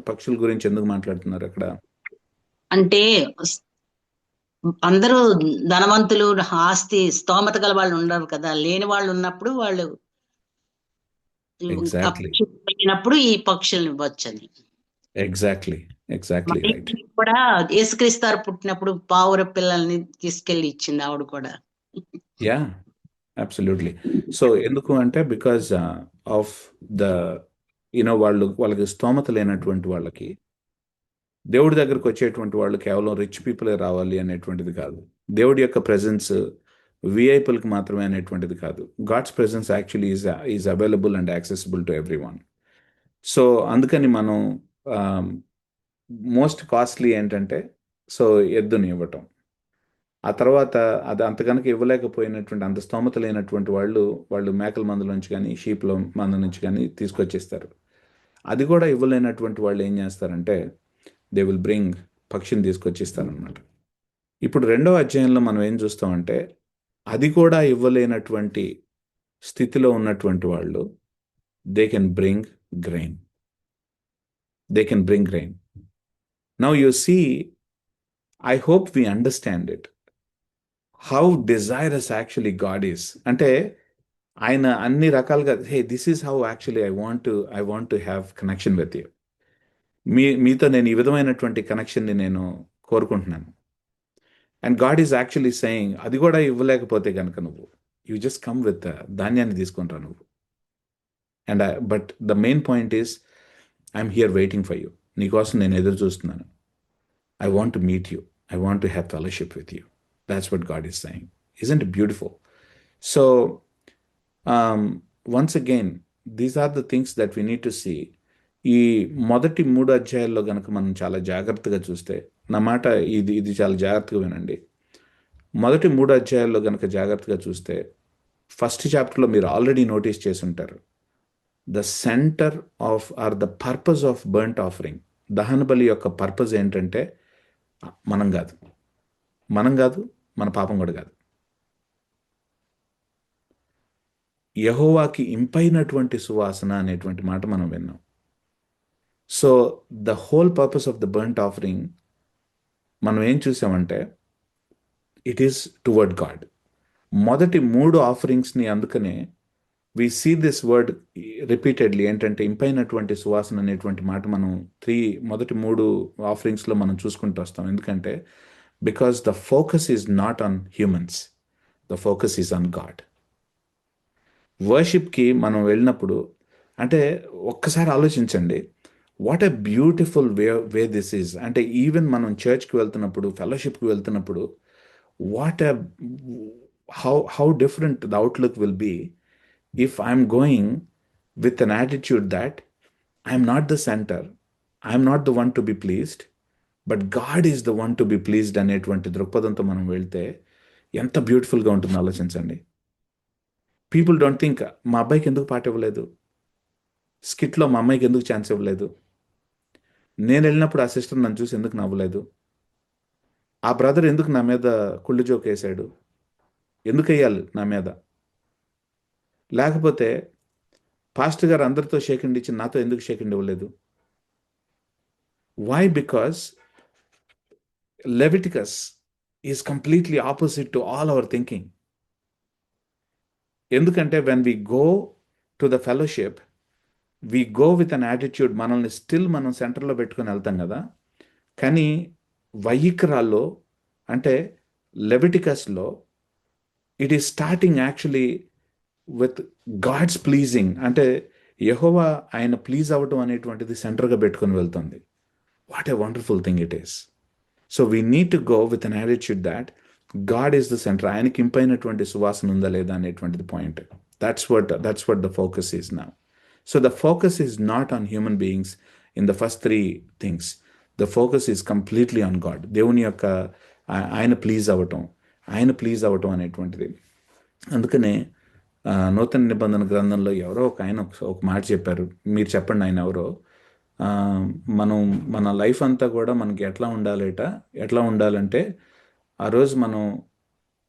పక్షుల గురించి ఎందుకు మాట్లాడుతున్నారు అక్కడ? అంటే అందరూ ధనవంతులు, ఆస్తి స్తోమత గల వాళ్ళు ఉండరు కదా, లేని వాళ్ళు ఉన్నప్పుడు వాళ్ళు ఎగ్జాక్ట్లీ వెళ్ళినప్పుడు ఈ పక్షుల్ని ఇవ్వచ్చని. Exactly right. కూడా యేసుక్రీస్తారు పుట్టినప్పుడు పావుర పిల్లల్ని తీసుకెళ్లి ఇచ్చింది ఆవిడ కూడా. Yeah, absolutely. సో ఎందుకు అంటే బికాజ్ ఆఫ్ ద వాళ్ళకి స్తోమత లేనటువంటి వాళ్ళకి దేవుడి దగ్గరకు వచ్చేటువంటి వాళ్ళు కేవలం రిచ్ పీపులే రావాలి అనేటువంటిది కాదు. దేవుడి యొక్క ప్రెజెన్స్ విఐపీలకు మాత్రమే అనేటువంటిది కాదు. God's presence actually is available and accessible to everyone. So అందుకని మనం మోస్ట్ కాస్ట్లీ ఏంటంటే సో ఎద్దుని ఇవ్వటం. ఆ తర్వాత అది అంత కనుక ఇవ్వలేకపోయినటువంటి, అంత స్తోమత లేనటువంటి వాళ్ళు మేకల మంద నుంచి కానీ షీప్ల మంద నుంచి కానీ తీసుకొచ్చేస్తారు. అది కూడా ఇవ్వలేనటువంటి వాళ్ళు ఏం చేస్తారంటే దే విల్ బ్రింగ్ పక్షిని తీసుకొచ్చిస్తారనమాట. ఇప్పుడు 2వ అధ్యాయంలో మనం ఏం చూస్తామంటే అది కూడా ఇవ్వలేనటువంటి స్థితిలో ఉన్నటువంటి వాళ్ళు they can bring grain. Now you see, I hope we understand it, how desirous actually God is. అంటే ఆయన అన్ని రకాలుగా, hey this is how actually I want to have connection with you. మీతో నేను ఈ విధమైనటువంటి కనెక్షన్ని నేను కోరుకుంటున్నాను. And God is actually saying, అది కూడా ఇవ్వలేకపోతే కనుక నువ్వు యూ జస్ట్ కమ్ విత్ ధాన్యాన్ని తీసుకుంటావు నువ్వు. And but the main point is I'm here waiting for you. నీకోసం నేను ఎదురు చూస్తున్నాను. I want to meet you. I want to have fellowship with you. That's what God is saying. Isn't it beautiful? So, once again, these are the things that we need to see. ఈ మొదటి 3 అధ్యాయాల్లో కనుక మనం చాలా జాగ్రత్తగా చూస్తే, నా మాట ఇది చాలా జాగ్రత్తగా వినండి. మొదటి 3 అధ్యాయాల్లో కనుక జాగ్రత్తగా చూస్తే, ఫస్ట్ చాప్టర్లో మీరు ఆల్రెడీ నోటీస్ చేసి ఉంటారు, the centre of or the purpose of burnt offering, దహన బలి యొక్క పర్పస్ ఏంటంటే మనం కాదు, మన పాపం కూడా కాదు, యెహోవాకి ఇంపైనటువంటి సువాసన అనేటువంటి మాట మనం విన్నాం. So the whole purpose of the burnt offering మనం ఏం చూసామంటే ఇట్ ఈస్ టువర్డ్ గాడ్. మొదటి 3 ఆఫరింగ్స్ని, అందుకనే we see this word repeatedly, ఏంటంటే ఇంపైనటువంటి సువాసన అనేటువంటి మాట మనం మొదటి 3 ఆఫరింగ్స్లో మనం చూసుకుంటూ వస్తాం. ఎందుకంటే because the focus is not on humans, the focus is on God. వర్షిప్కి మనం వెళ్ళినప్పుడు, అంటే ఒక్కసారి ఆలోచించండి, what a beautiful way this is. అంటే ఈవెన్ మనం చర్చ్కి వెళ్తున్నప్పుడు, ఫెలోషిప్కి వెళ్తున్నప్పుడు, what a how different the outlook will be if I'm going with an attitude that I'm not the centre, I'm not the one to be pleased, but God is the one to be pleased అనేటువంటి దృక్పథంతో మనం వెళ్తే ఎంత బ్యూటిఫుల్గా ఉంటుందో ఆలోచించండి. People don't think, మా అబ్బాయికి ఎందుకు పాట ఇవ్వలేదు, స్కిట్లో మా అమ్మాయికి ఎందుకు ఛాన్స్ ఇవ్వలేదు, నేను వెళ్ళినప్పుడు ఆ సిస్టర్ నన్ను చూసి ఎందుకు నవ్వలేదు, ఆ బ్రదర్ ఎందుకు నా మీద కుళ్ళు జోక్ వేసాడు, ఎందుకు వేయాలి నా మీద, లేకపోతే పాస్టర్ గారు అందరితో షేక్ హ్యాండ్ ఇచ్చి నాతో ఎందుకు షేక్ హ్యాండ్ ఇవ్వలేదు. Why? Because Leviticus is completely opposite to all our thinking. ఎందుకంటే when we go to the fellowship, we go with an attitude, మనల్ని స్టిల్ మనం సెంటర్లో పెట్టుకొని వెళ్తాం కదా. కానీ వైయికరాల్లో అంటే లెవిటికస్లో it is starting actually with God's pleasing, అంటే యెహోవా ఆయన ప్లీజ్ అవ్వటం అనేటువంటిది సెంటర్గా పెట్టుకొని వెళ్తుంది. What a wonderful thing it is. So we need to go with an attitude that God is the centre. ఆయనకి ఇంపైనటువంటి సువాసన ఉందా లేదా అనేటువంటిది point. That's what the focus is now. So the focus is not on human beings in the first 3 things. The focus is completely on God. దేవుని యొక్క ఆయన please అవ్వటం అనేటువంటిది. అందుకనే నూతన నిబంధన గ్రంథంలో ఎవరో ఒక మాట చెప్పారు. మీరు చెప్పండి ఆయన ఎవరో. మన లైఫ్ అంతా కూడా మనకి ఎట్లా ఉండాలంటే ఆ రోజు మనం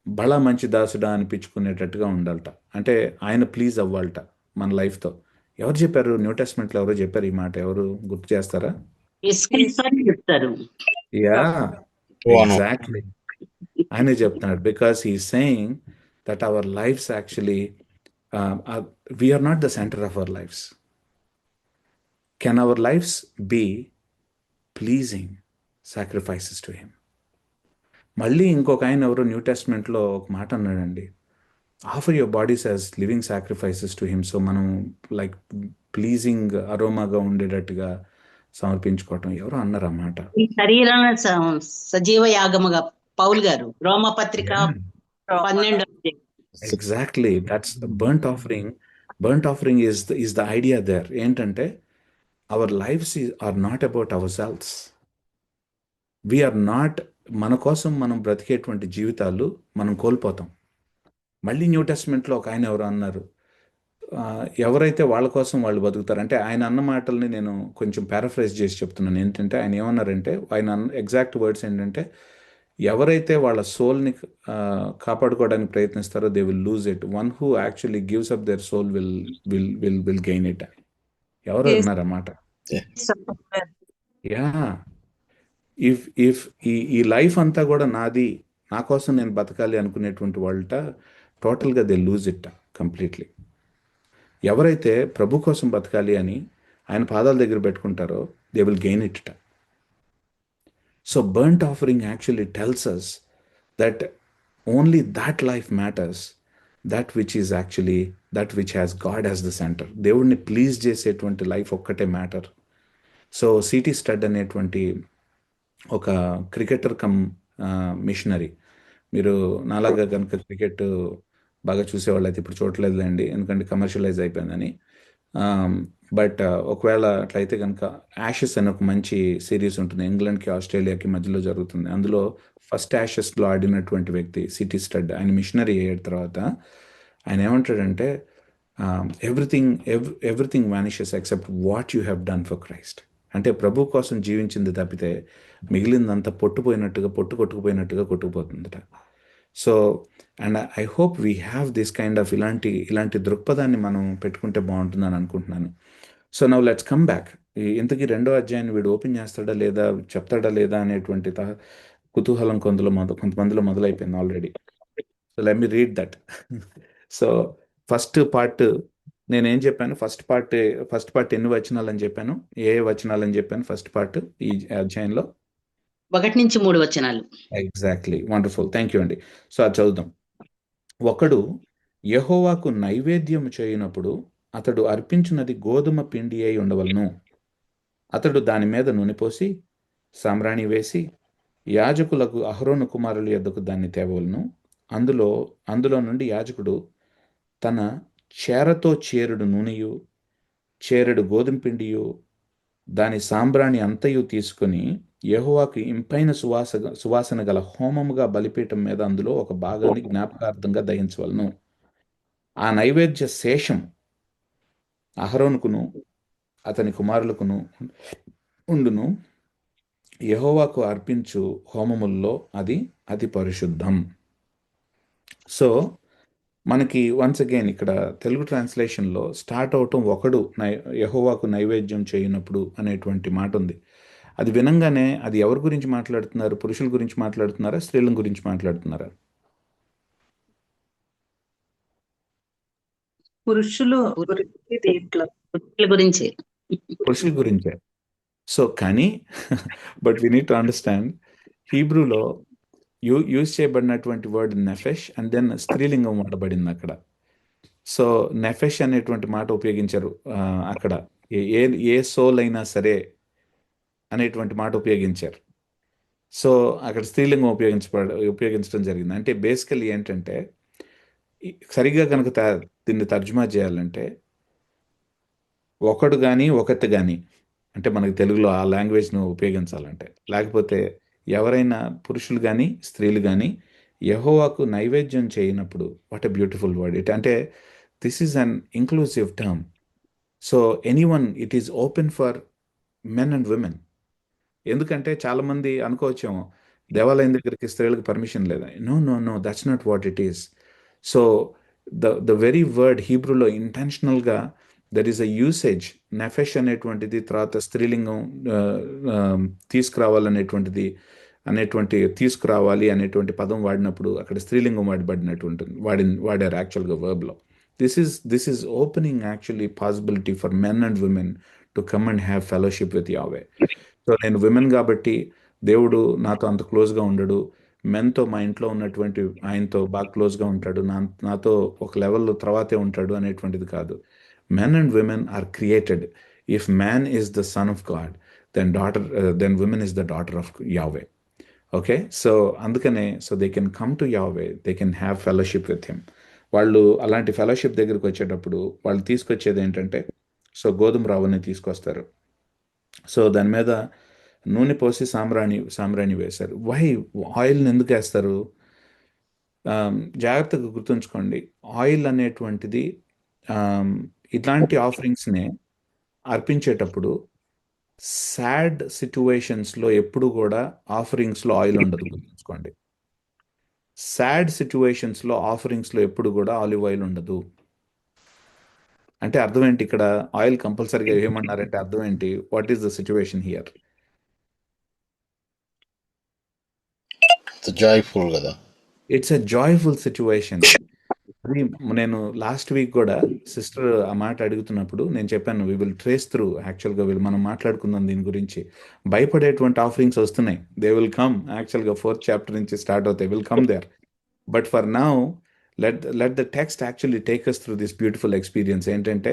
బలా మంచి దాసుడా అనిపించుకునేటట్టుగా ఉండాలట. అంటే ఆయన ప్లీజ్ అవ్వాలట మన లైఫ్తో. ఎవరు చెప్పారు? న్యూ టెస్ట్మెంట్లో ఎవరో చెప్పారు ఈ మాట. ఎవరు గుర్తు చేస్తారా? చెప్తారు. యా, ఎగ్జాక్ట్లీ ఆయనే చెప్తున్నాడు. Because he saying that our lives actually we're not the centre of our lives. Can our lives be pleasing sacrifices to him? మళ్ళీ ఇంకొక ఆయన ఎవరో న్యూ టెస్ట్మెంట్లో ఒక మాట అన్నాడండి, offer your bodies as living sacrifices to him. So మనం like pleasing అరోమాగా ఉండేటట్టుగా సమర్పించుకోవటం. ఎవరో అన్నారు అన్నమాట. ఈ శరీరాన్ని సజీవ యాగముగా పౌలు గారు రోమపత్రిక 12. Exactly, that's burnt offering. Burnt offering is the idea there. ఏంటంటే our lives are not about ourselves. We are not, మన కోసం మనం బ్రతికేటువంటి జీవితాలు మనం కోల్పోతాం. మళ్ళీ న్యూ టెస్ట్మెంట్లో ఒక ఆయన ఎవరు అన్నారు, ఎవరైతే వాళ్ళ కోసం వాళ్ళు బతుకుతారు. అంటే ఆయన అన్న మాటల్ని నేను కొంచెం పారాఫ్రైజ్ చేసి చెప్తున్నాను. ఏంటంటే ఆయన ఏమన్నారంటే, ఆయన ఎగ్జాక్ట్ వర్డ్స్ ఏంటంటే, ఎవరైతే వాళ్ళ సోల్ని కాపాడుకోవడానికి ప్రయత్నిస్తారో they will lose it. One who actually gives up their soul will gain it. ఎవరు అన్నారన్నమాట. యా, ఇఫ్ ఈ లైఫ్ అంతా కూడా నాది, నా కోసం నేను బతకాలి అనుకునేటువంటి వాళ్ళట టోటల్గా దే లూజ్ ఇట్ కంప్లీట్లీ. ఎవరైతే ప్రభు కోసం బతకాలి అని ఆయన పాదాల దగ్గర పెట్టుకుంటారో they will gain it. So burnt offering actually tells us that only that life matters, that which is actually that which has God as the centre. దేవుడిని ప్లీజ్ చేసేటువంటి లైఫ్ ఒక్కటే మ్యాటర్. సో సిటీ స్టడ్ అనేటువంటి ఒక cricketer come machinery, మీరు నాలాగా కనుక cricket బాగా చూసేవాళ్ళు అయితే ఇప్పుడు చూడలేదులేండి, ఎందుకంటే కమర్షియలైజ్ అయిపోయిందని. బట్ ఒకవేళ అట్లయితే కనుక యాషెస్ అనే ఒక మంచి సిరీస్ ఉంటుంది, ఇంగ్లాండ్కి ఆస్ట్రేలియాకి మధ్యలో జరుగుతుంది. అందులో ఫస్ట్ యాషెస్లో ఆడినటువంటి వ్యక్తి సిటీ స్టడ్. ఆయన మిషనరీ అయ్యాడు తర్వాత ఆయన ఏమంటాడంటే, everything vanishes except what you have done for Christ. అంటే ప్రభు కోసం జీవించింది తప్పితే మిగిలిందంతా కొట్టుకుపోయినట్టుగా కొట్టుకుపోతుందట. So and I hope we have this kind of ఇలాంటి దృక్పథాన్ని మనం పెట్టుకుంటే బాగుంటుందని అనుకుంటున్నాను. So now let's come back. ఇంతకీ 2వ అధ్యాయాన్ని వీడు ఓపెన్ చేస్తాడా లేదా, చెప్తాడా లేదా అనేటువంటి కుతూహలం కొంతమందిలో మొదలైపోయింది already. So let me read that. So first part నేనేం చెప్పాను, ఫస్ట్ పార్ట్ ఎన్ని వచనాలని చెప్పాను, ఏ వచనాలని చెప్పాను ఫస్ట్ పార్ట్ ఈ అధ్యాయంలో? 1 నుంచి 3 వచనాలు. ఎగ్జాక్ట్లీ, వండర్ఫుల్, థ్యాంక్ యూ అండి. సో అది చదువుదాం. ఒకడు యెహోవాకు నైవేద్యము చేయునప్పుడు అతడు అర్పించున్నది గోధుమ పిండి అయి ఉండవలను. అతడు దాని మీద నూనె పోసి సాంబ్రాణి వేసి యాజకులకు అహరోను కుమారుల యొద్దకు దాన్ని తేవలను. అందులో నుండి యాజకుడు తన చేరతో చేరుడు నూనెయు చేరెడు గోధుమ పిండియు దాని సాంబ్రాణి అంతయు తీసుకొని యెహోవాకు ఇంపైన సువాసన గల హోమముగా బలిపీఠం మీద అందులో ఒక భాగాన్ని జ్ఞాపకార్థంగా దహించవలను. ఆ నైవేద్య శేషం అహరోనుకును అతని కుమారులకును ఉండును. యెహోవాకు అర్పించు హోమముల్లో అది అతి పరిశుద్ధం. సో మనకి వన్స్ అగైన్ ఇక్కడ తెలుగు ట్రాన్స్లేషన్లో స్టార్ట్ అవటం ఒకడు యెహోవాకు నైవేద్యం చేయనప్పుడు అనేటువంటి మాట ఉంది. అది వినంగానే అది ఎవరి గురించి మాట్లాడుతున్నారు? పురుషుల గురించి మాట్లాడుతున్నారా? స్త్రీల గురించి మాట్లాడుతున్నారా? పురుషులు గురించి దీంట్లో పురుషుల గురించి పురుషుల గురించే. సో కానీ but we need to understand, హీబ్రూలో యూజ్ చేయబడినటువంటి వర్డ్ నెఫెష్ అండ్ దెన్ స్త్రీలింగం వాడబడింది అక్కడ. సో నెఫెష్ అనేటువంటి మాట ఉపయోగించారు అక్కడ. ఏ ఏ సోల్ అయినా సరే అనేటువంటి మాట ఉపయోగించారు. సో అక్కడ స్త్రీలింగం ఉపయోగించడం జరిగింది. అంటే బేసికలీ ఏంటంటే, సరిగ్గా కనుక దీన్ని తర్జుమా చేయాలంటే, ఒకడు కానీ ఒకటి కానీ, అంటే మనకి తెలుగులో ఆ లాంగ్వేజ్ను ఉపయోగించాలంటే, లేకపోతే ఎవరైనా పురుషులు కానీ స్త్రీలు కానీ యెహోవాకు నైవేద్యం చేయనప్పుడు, what a beautiful word it. అంటే this is an inclusive term. So anyone, it is open for men and women. ఎందుకంటే చాలామంది అనుకోవచ్చేమో, దేవాలయం దగ్గరికి స్త్రీలకు పర్మిషన్ లేదా. No no no, that's not what it is. So the very word హీబ్రూలో ఇంటెన్షనల్గా దర్ ఈస్ అ యూసేజ్, నెఫెష్ అనేటువంటిది, తర్వాత స్త్రీలింగం తీసుకురావాలి అనేటువంటి పదం వాడినప్పుడు అక్కడ స్త్రీలింగం వాడారు యాక్చువల్గా వర్బ్లో. This is opening actually possibility for men and women to come and have fellowship with Yahweh. So నేను విమెన్ కాబట్టి దేవుడు నాతో అంత క్లోజ్గా ఉండడు. మెన్తో, మా ఇంట్లో ఉన్నటువంటి ఆయనతో బాగా క్లోజ్గా ఉంటాడు, నాతో ఒక లెవెల్లో తర్వాతే ఉంటాడు అనేటువంటిది కాదు. Men and women are created. If man is the son of God, then women is the daughter of Yahweh. Okay, so అందుకనే they can come to Yahweh, they can have fellowship with him. వాళ్ళు అలాంటి fellowship దగ్గరికి వచ్చేటప్పుడు వాళ్ళు తీసుకొచ్చేది ఏంటంటే, so గోధుమ రవ్వని తీసుకొస్తారు. సో దాని మీద నూనె పోసి సాంబ్రాణి వేశారు. ఆయిల్ని ఎందుకు వేస్తారు? జాగ్రత్తగా గుర్తుంచుకోండి, ఆయిల్ అనేటువంటిది ఇట్లాంటి ఆఫరింగ్స్ని అర్పించేటప్పుడు సాడ్ సిచ్యువేషన్స్లో ఎప్పుడు కూడా ఆఫరింగ్స్లో ఆయిల్ ఉండదు, గుర్తుంచుకోండి. సాడ్ సిచ్యువేషన్స్లో ఆఫరింగ్స్లో ఎప్పుడు కూడా ఆలివ్ ఆయిల్ ఉండదు. అంటే అర్థం ఏంటి? ఇక్కడ ఆయిల్ కంపల్సరీగా ఏమన్నారంటే అర్థం ఏంటి? What is the situation here? Joyful కదా. It's a joyful situation. అది నేను లాస్ట్ వీక్ కూడా సిస్టర్ ఆ మాట అడుగుతున్నప్పుడు నేను చెప్పాను, వి విల్ ట్రేస్ త్రూ. యాక్చువల్గా మనం మాట్లాడుకుందాం దీని గురించి. భయపడేటువంటి ఆఫరింగ్స్ వస్తున్నాయి, దే విల్ కమ్. యాక్చువల్గా 4th చాప్టర్ నుంచి స్టార్ట్ అవుతాయి, will come there. But for now let the text actually take us through this beautiful experience. ఏంటంటే,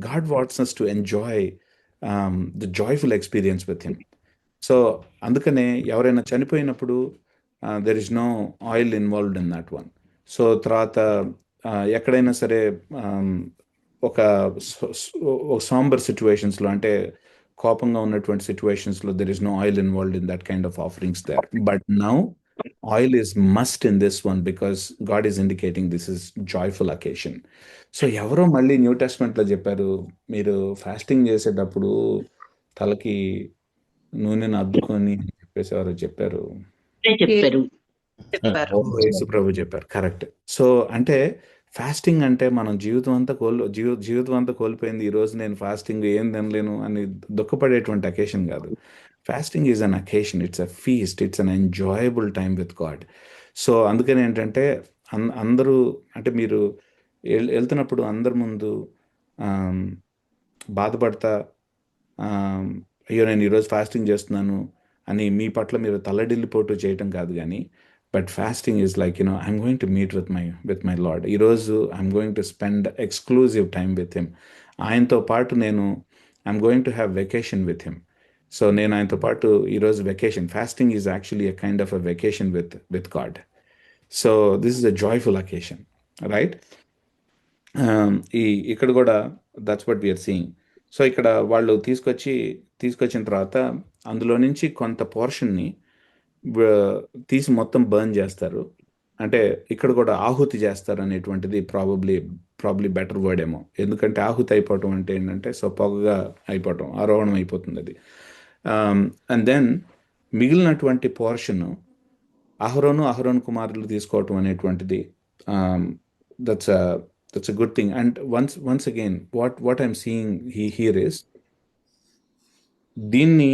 God wants us to enjoy the joyful experience with him. So అందుకనే ఎవరైనా చనిపోయినప్పుడు there is no oil involved in that one. So తర్వాత ఎక్కడైనా సరే ఒక సాంబర్ సిచ్యువేషన్స్లో, అంటే కోపంగా ఉన్నటువంటి సిచ్యువేషన్స్లో, there is no oil involved in that kind of offerings there. But now oil is must in this one because God is indicating this is joyful occasion. So ఎవరో మళ్ళీ న్యూ టెస్ట్మెంట్లో చెప్పారు, మీరు ఫాస్టింగ్ చేసేటప్పుడు తలకి నూనెను అద్దుకొని అని చెప్పేసి ఎవరో చెప్పారు. యేసు ప్రభు చెప్పారు, కరెక్ట్. సో అంటే ఫాస్టింగ్ అంటే మనం జీవితం అంతా కోల్పోయింది, ఈరోజు నేను ఫాస్టింగ్ ఏం తినలేను అని దుఃఖపడేటువంటి అకేషన్ కాదు. Fasting is an occasion, it's a feast, it's an enjoyable time with God. So అందుకని ఏంటంటే అందరూ, అంటే మీరు వెళ్తున్నప్పుడు అందరి ముందు బాధపడతా, అయ్యో నేను ఈరోజు ఫాస్టింగ్ చేస్తున్నాను అని మీ పట్ల మీరు తల్లడిల్లిపోటు చేయటం కాదు. కానీ but fasting is like, I'm going to meet with my Lord. ఈరోజు I'm going to spend exclusive time with him. ఆయనతో పాటు I'm going to have vacation with him. So నేను ఆయనతో పాటు ఈరోజు vacation. Fasting is actually a kind of a vacation with God. So this is a joyful occasion, right? ఇక్కడ కూడా that's what we are seeing. So ఇక్కడ వాళ్ళు తీసుకొచ్చిన తర్వాత అందులో నుంచి కొంత పోర్షన్ని తీసి మొత్తం బర్న్ చేస్తారు. అంటే ఇక్కడ కూడా ఆహుతి చేస్తారు అనేటువంటిది ప్రాబబ్లీ బెటర్ వర్డ్ ఏమో. ఎందుకంటే ఆహుతి అయిపోవటం అంటే ఏంటంటే, సో పొగగా అయిపోవటం, ఆరోహణం అయిపోతుంది అది. అండ్ దెన్ మిగిలినటువంటి పోర్షన్ అహరోను కుమారులు తీసుకోవటం అనేటువంటిది, that's a good thing. And once again what I'm seeing here is, దీన్ని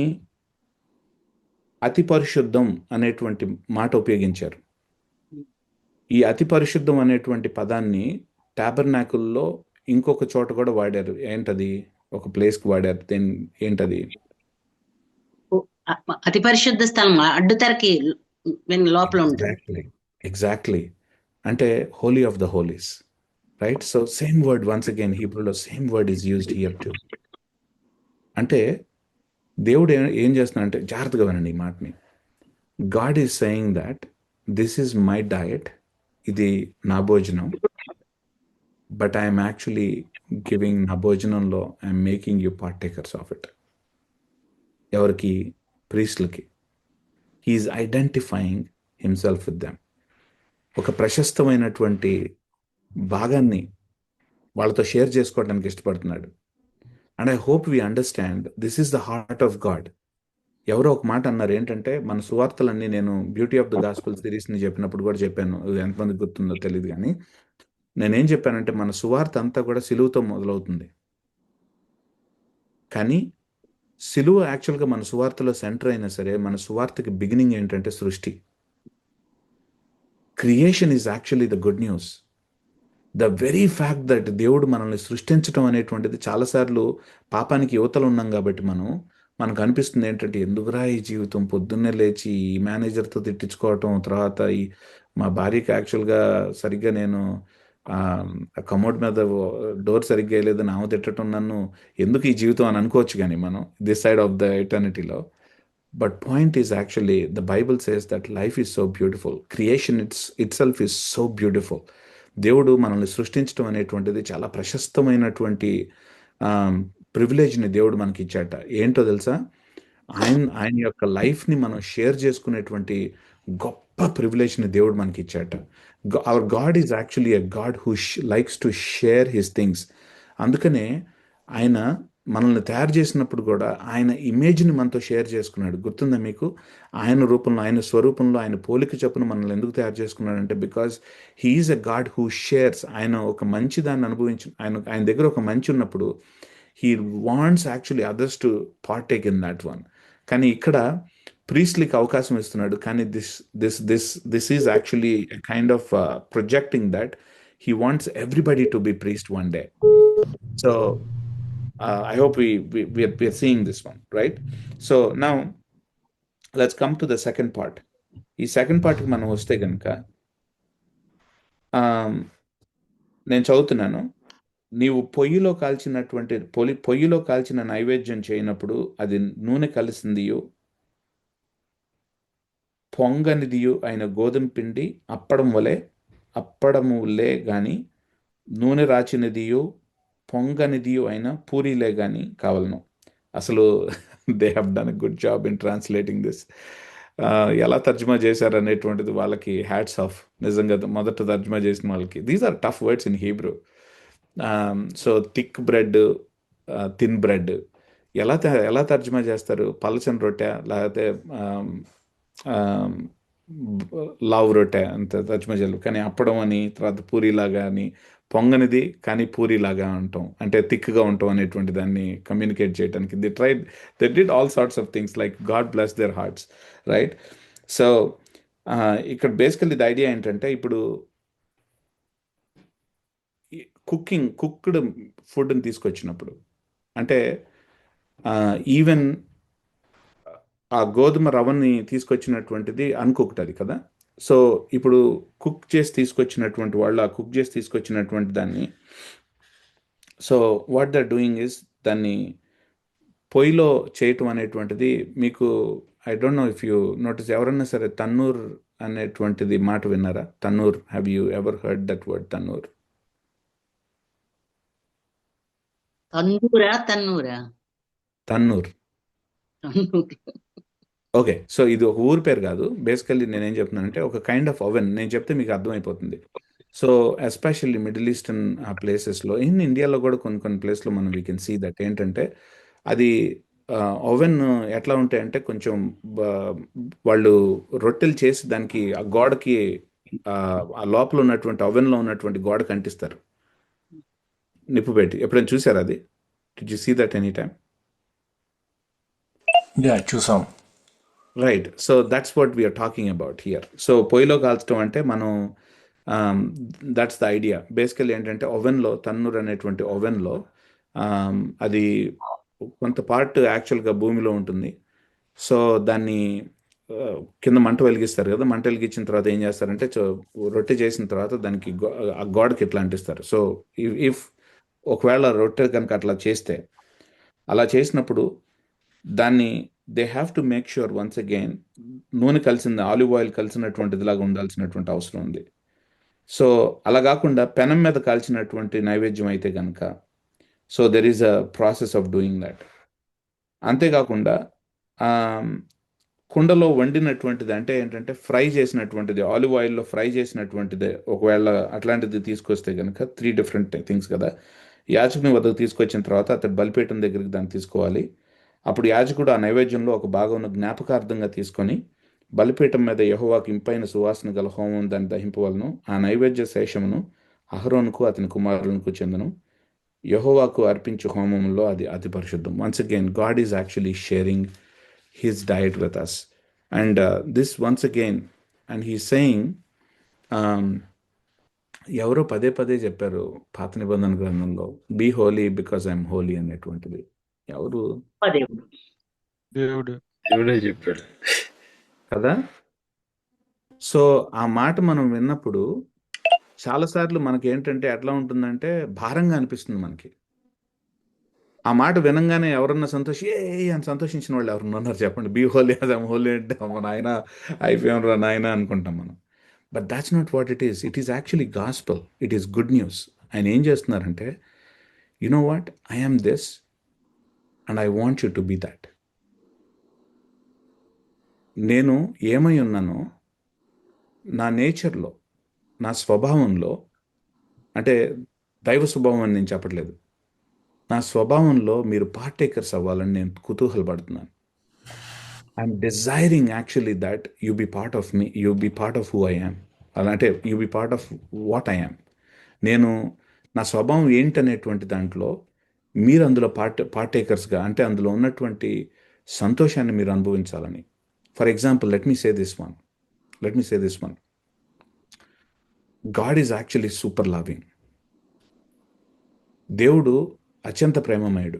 అతి పరిశుద్ధం అనేటువంటి మాట ఉపయోగించారు. ఈ అతి పరిశుద్ధం అనేటువంటి పదాన్ని టాబర్నాకుల్లో ఇంకొక చోట కూడా వాడారు. ఏంటది? ఒక ప్లేస్కి వాడారు. ఏంటది? అతి పరిశుద్ధ స్థలం అడ్డుతెరకి లోపల ఉంటుంది. ఎగ్జాక్ట్లీ. అంటే holy of the holies, right? So same word, once again హీబ్రూలో same word is used here too. అంటే దేవుడు ఏం చేస్తున్నాడంటే, జాగ్రత్తగా వినండి ఈ మాటని. God is saying that this is my diet, ఇది నా భోజనం, బట్ ఐఎమ్ యాక్చువల్లీ గివింగ్ నా భోజనంలో I'm making you partakers of it. ఎవరికి? ప్రీస్ట్లకి. He's identifying himself with them. ఒక ప్రశస్తమైనటువంటి భాగాన్ని వాళ్ళతో షేర్ చేసుకోవడానికి ఇష్టపడుతున్నాడు. And I hope we understand this is the heart of God. ఎవరో ఒక మాట అన్నారు ఏంటంటే, మన సువార్తలన్నీ, నేను బ్యూటీ ఆఫ్ ద గాస్పుల్ సిరీస్ని చెప్పినప్పుడు కూడా చెప్పాను, ఎంతమంది గుర్తుందో తెలియదు కానీ, నేనేం చెప్పానంటే మన సువార్త అంతా కూడా సిలువతో మొదలవుతుంది. కానీ సిలువ యాక్చువల్గా మన సువార్తలో సెంటర్ అయినా సరే, మన సువార్తకి బిగినింగ్ ఏంటంటే సృష్టి. Creation is actually the good news. The very fact that దేవుడు మనల్ని సృష్టించడం అనేటువంటిది, చాలాసార్లు పాపానికి యువతలు ఉన్నాం కాబట్టి మనకు అనిపిస్తుంది ఏంటంటే, ఎందుకురా ఈ జీవితం, పొద్దున్నే లేచి ఈ మేనేజర్తో తిట్టించుకోవటం, తర్వాత మా భార్యకి యాక్చువల్గా సరిగ్గా నేను కమోడ్ మీద డోర్ సరిగ్గా వేయలేదని ఆమె తిట్టడం, నన్ను ఎందుకు ఈ జీవితం అని అనుకోవచ్చు కానీ మనం దిస్ సైడ్ ఆఫ్ ద ఎటర్నిటీలో. But point is actually the Bible says that life is so beautiful, creation itself is so beautiful. దేవుడు మనల్ని సృష్టించడం అనేటువంటిది చాలా ప్రశస్తమైనటువంటి ప్రివిలేజ్ని దేవుడు మనకి ఇచ్చాట. ఏంటో తెలుసా? ఆయన యొక్క లైఫ్ని మనం షేర్ చేసుకునేటువంటి గొప్ప ప్రివిలేజ్ని దేవుడు మనకి ఇచ్చాట. Our God is actually a God who likes to share his things. అందుకనే ఆయన మనల్ని తయారు చేసినప్పుడు కూడా ఆయన ఇమేజ్ని మనతో షేర్ చేసుకున్నాడు. గుర్తుందా మీకు? ఆయన రూపంలో, ఆయన స్వరూపంలో, ఆయన పోలిక చొప్పున మనల్ని ఎందుకు తయారు చేసుకున్నాడంటే, because he's a God who shares. ఆయన ఒక మంచి దాన్ని ఆయన దగ్గర ఒక మంచి ఉన్నప్పుడు he wants actually others to partake in that one. కానీ ఇక్కడ ప్రీస్ట్లీకి అవకాశం ఇస్తున్నాడు. కానీ this is actually kind of projecting that he wants everybody to be priest one day. So I hope we are seeing this one, right? So now let's come to the second part. ఈ second పార్ట్కి మనం వస్తే కనుక, నేను చదువుతున్నాను. నీవు పొయ్యిలో కాల్చిన నైవేద్యం చేయనప్పుడు అది నూనె కలిసిందియు పొంగనిదియు అయిన గోధుమ పిండి అప్పడములే గాని నూనె రాచినదియు పొంగనిదియు అయిన పూరీలే కానీ కావాలను. అసలు they have done a good job in translating this. ఎలా తర్జుమా చేశారు అనేటువంటిది వాళ్ళకి హ్యాట్స్ ఆఫ్. నిజంగా మొదట తర్జుమా చేసిన వాళ్ళకి. These are tough words in Hebrew. So thick bread, thin bread ఎలా తర్జుమా చేస్తారు? పలచని రొట్టె, లేకపోతే లావు రొట్టె అంత తర్జుమా చేయలేదు. కానీ అప్పడం అని, తర్వాత పూరీలాగా అని, పొంగనిది కానీ పూరీలాగా ఉంటాం, అంటే థిక్గా ఉంటాం అనేటువంటి దాన్ని కమ్యూనికేట్ చేయడానికి they did all sorts of things like God bless their hearts, right? So ఇక్కడ బేసికల్లీ ది ఐడియా ఏంటంటే, ఇప్పుడు కుక్డ్ ఫుడ్ని తీసుకొచ్చినప్పుడు, అంటే ఈవెన్ ఆ గోధుమ రవ్వని తీసుకొచ్చినటువంటిది అన్కుక్డ్ అది కదా. సో ఇప్పుడు కుక్ చేసి తీసుకొచ్చినటువంటి దాన్ని, so what they are doing is, దాన్ని పొయ్యిలో చేయటం అనేటువంటిది, మీకు I don't know if you notice, ఎవరన్నా సరే తన్నూర్ అనేటువంటిది మాట విన్నారా? తన్నూర్, have you ever heard that word తన్నూర్? తన్నూర్. ఓకే, సో ఇది ఒక ఊరి పేరు కాదు. బేసికల్లీ నేనేం చెప్తున్నానంటే, ఒక కైండ్ ఆఫ్ ఓవెన్. నేను చెప్తే మీకు అర్థమైపోతుంది. సో ఎస్పెషల్లీ మిడిల్ ఈస్టర్న్ ప్లేసెస్లో, ఇన్ ఇండియాలో కూడా కొన్ని ప్లేస్లో మనం వీ కెన్ సీ దట్. ఏంటంటే అది ఓవెన్ ఎట్లా ఉంటాయంటే, కొంచెం వాళ్ళు రొట్టెలు చేసి దానికి ఆ గోడకి ఆ లోపల ఉన్నటువంటి ఓవెన్లో ఉన్నటువంటి గోడకి అంటిస్తారు నిప్పు పెట్టి. ఎప్పుడైనా చూసారా అది? Did you see that any time? చూసాం. Right. So that's what we're talking about here. So పొయ్యిలో కాల్చడం అంటే మనం దట్స్ ద ఐడియా. బేసికల్లీ ఏంటంటే ఓవెన్లో, తన్నూర్ అనేటువంటి ఓవెన్లో అది కొంత పార్ట్ యాక్చువల్గా భూమిలో ఉంటుంది. సో దాన్ని కింద మంట వెలిగిస్తారు కదా, మంట వెలిగించిన తర్వాత ఏం చేస్తారంటే రొట్టె చేసిన తర్వాత దానికి ఆ గోడకి ఇట్లా అంటిస్తారు. సో ఇఫ్ ఒకవేళ రొట్టె కనుక అట్లా చేస్తే, అలా చేసినప్పుడు దాన్ని they have to make sure once again నూనె కలిసింది, ఆలివ్ ఆయిల్ కలిసినటువంటిది లాగా ఉండాల్సినటువంటి అవసరం ఉంది. సో అలా కాకుండా పెనం మీద కాల్చినటువంటి నైవేద్యం అయితే కనుక, so there is a process of doing that. అంతేకాకుండా కుండలో వండినటువంటిది అంటే ఏంటంటే ఫ్రై చేసినటువంటిది, ఆలివ్ ఆయిల్లో ఫ్రై చేసినటువంటిది ఒకవేళ అట్లాంటిది తీసుకొస్తే కనుక 3 డిఫరెంట్ థింగ్స్ కదా. యాజకుని వద్దకు తీసుకొచ్చిన తర్వాత అతడు బలిపీఠం దగ్గరికి దాన్ని తీసుకోవాలి. అప్పుడు యాజకుడు ఆ నైవేద్యంలో ఒక భాగంను జ్ఞాపకార్థంగా తీసుకొని బలిపీఠం మీద యెహోవాకు ఇంపైన సువాసన గల హోమం దాన్ని దహింపవలను. ఆ నైవేద్య శేషమును అహరోనుకు అతని కుమారులకు చెందును. యెహోవాకు అర్పించు హోమంలో అది అతి పరిశుద్ధం. Once again God is actually sharing his diet with us, and this once again, and he's saying, ఎవరో పదే పదే చెప్పారు పాత నిబంధన గ్రంథంలో, be holy because I'm holy అనేటువంటిది. ఎవరు? దేవుడు దేవుడే చెప్పాడు కదా. సో ఆ మాట మనం విన్నప్పుడు చాలాసార్లు మనకి ఏంటంటే ఎట్లా ఉంటుందంటే భారంగా అనిపిస్తుంది మనకి. ఆ మాట వినంగానే ఎవరన్నా అని సంతోషించిన వాళ్ళు ఎవరన్నా ఉన్నారు చెప్పండి? బీ హోలీ అదే హోలీ అంటే అమ్మ నాయన అయిపోయాం రా నాయన అనుకుంటాం మనం. But that's not what it is. It is actually gospel. It is good news. ఆయన ఏం చేస్తున్నారంటే, you know what, I am this and I want you to be that. నేను ఏమై ఉన్నానో నా నేచర్లో, నా స్వభావంలో, అంటే దైవ స్వభావం అని నేను చెప్పట్లేదు, నా స్వభావంలో మీరు పార్టేకర్స్ అవ్వాలని నేను కుతూహలపడుతున్నాను. I'm desiring actually that you be part of me, you be part of who I am. అలాంటే you be part of what I am. నేను నా స్వభావం ఏంటనేటువంటి దాంట్లో మీరు అందులో పార్టేకర్స్గా, అంటే అందులో ఉన్నటువంటి సంతోషాన్ని మీరు అనుభవించాలని. For example, let me say this one. God is actually super loving. దేవుడు అత్యంత ప్రేమమయుడు.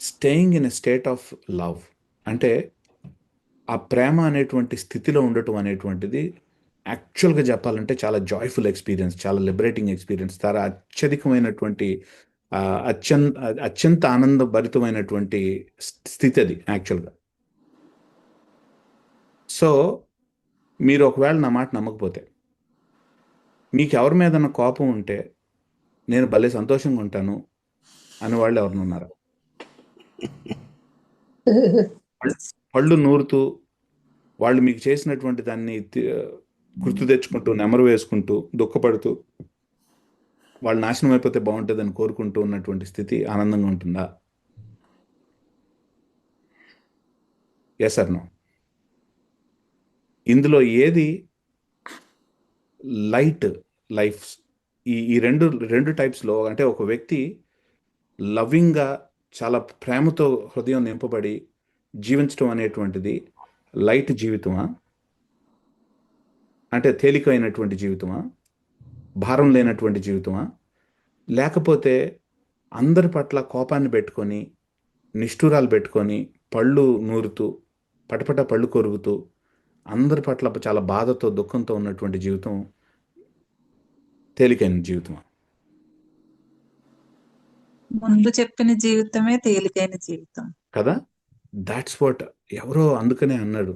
Staying in a state of love అంటే ఆ ప్రేమ అనేటువంటి స్థితిలో ఉండటం అనేటువంటిది యాక్చువల్గా చెప్పాలంటే చాలా జాయ్ఫుల్ ఎక్స్పీరియన్స్, చాలా లిబరేటింగ్ ఎక్స్పీరియన్స్, చాలా అత్యధికమైనటువంటి అత్యంత ఆనందభరితమైనటువంటి స్థితి అది యాక్చువల్గా. సో మీరు ఒకవేళ నా మాట నమ్మకపోతే, మీకు ఎవరి మీద కోపం ఉంటే నేను భలే సంతోషంగా ఉంటాను అని వాళ్ళు ఎవరిని ఉన్నారా? పళ్ళు నూరుతూ వాళ్ళు మీకు చేసినటువంటి దాన్ని గుర్తు తెచ్చుకుంటూ, నెమరు వేసుకుంటూ, దుఃఖపడుతూ, వాళ్ళు నాశనం అయిపోతే బాగుంటుందని కోరుకుంటూ ఉన్నటువంటి స్థితి ఆనందంగా ఉంటుందా? Yes or no? ఇందులో ఏది లైట్ లైఫ్? ఈ రెండు టైప్స్లో, అంటే ఒక వ్యక్తి లవింగ్గా చాలా ప్రేమతో హృదయం నింపబడి జీవించడం అనేటువంటిది లైట్ జీవితమా, అంటే తేలికైనటువంటి జీవితమా, భారం లేనటువంటి జీవితమా, లేకపోతే అందరి పట్ల కోపాన్ని పెట్టుకొని, నిష్ఠూరాలు పెట్టుకొని, పళ్ళు నూరుతూ, పటపట పళ్ళు కొరుకుతూ, అందరి పట్ల చాలా బాధతో దుఃఖంతో ఉన్నటువంటి జీవితం తేలికైన జీవితమా? ముందు చెప్పిన జీవితమే తేలికైన జీవితం కదా. దాట్స్ వాట్ ఎవరో అందుకనే అన్నాడు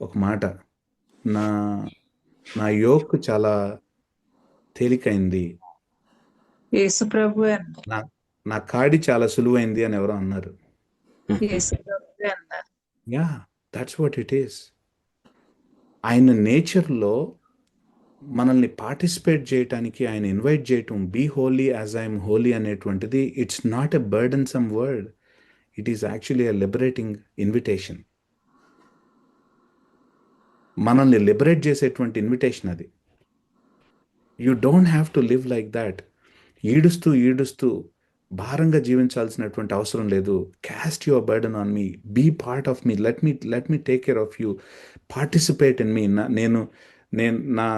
ఒక మాట, నా నా యోక్ చాలా తేలికైంది, యేసు ప్రభు నా కాడి చాలా సులువైంది అని ఎవరో అన్నారు. యేసు ప్రభు అన్నారు. Yeah, that's what it is. ఆయన నేచర్లో మనల్ని పార్టిసిపేట్ చేయటానికి ఆయన ఇన్వైట్ చేయటం, be holy as I'm holy అనేటువంటిది it's not a burdensome word, it is actually a liberating invitation. మనల్ని లిబరేట్ చేసేటువంటి ఇన్విటేషన్ అది. You don't have to live like that. ఈడుస్తూ భారంగా జీవించాల్సినటువంటి అవసరం లేదు. Cast your burden on me, be part of me, let me take care of you, participate in me. నేను నేను నా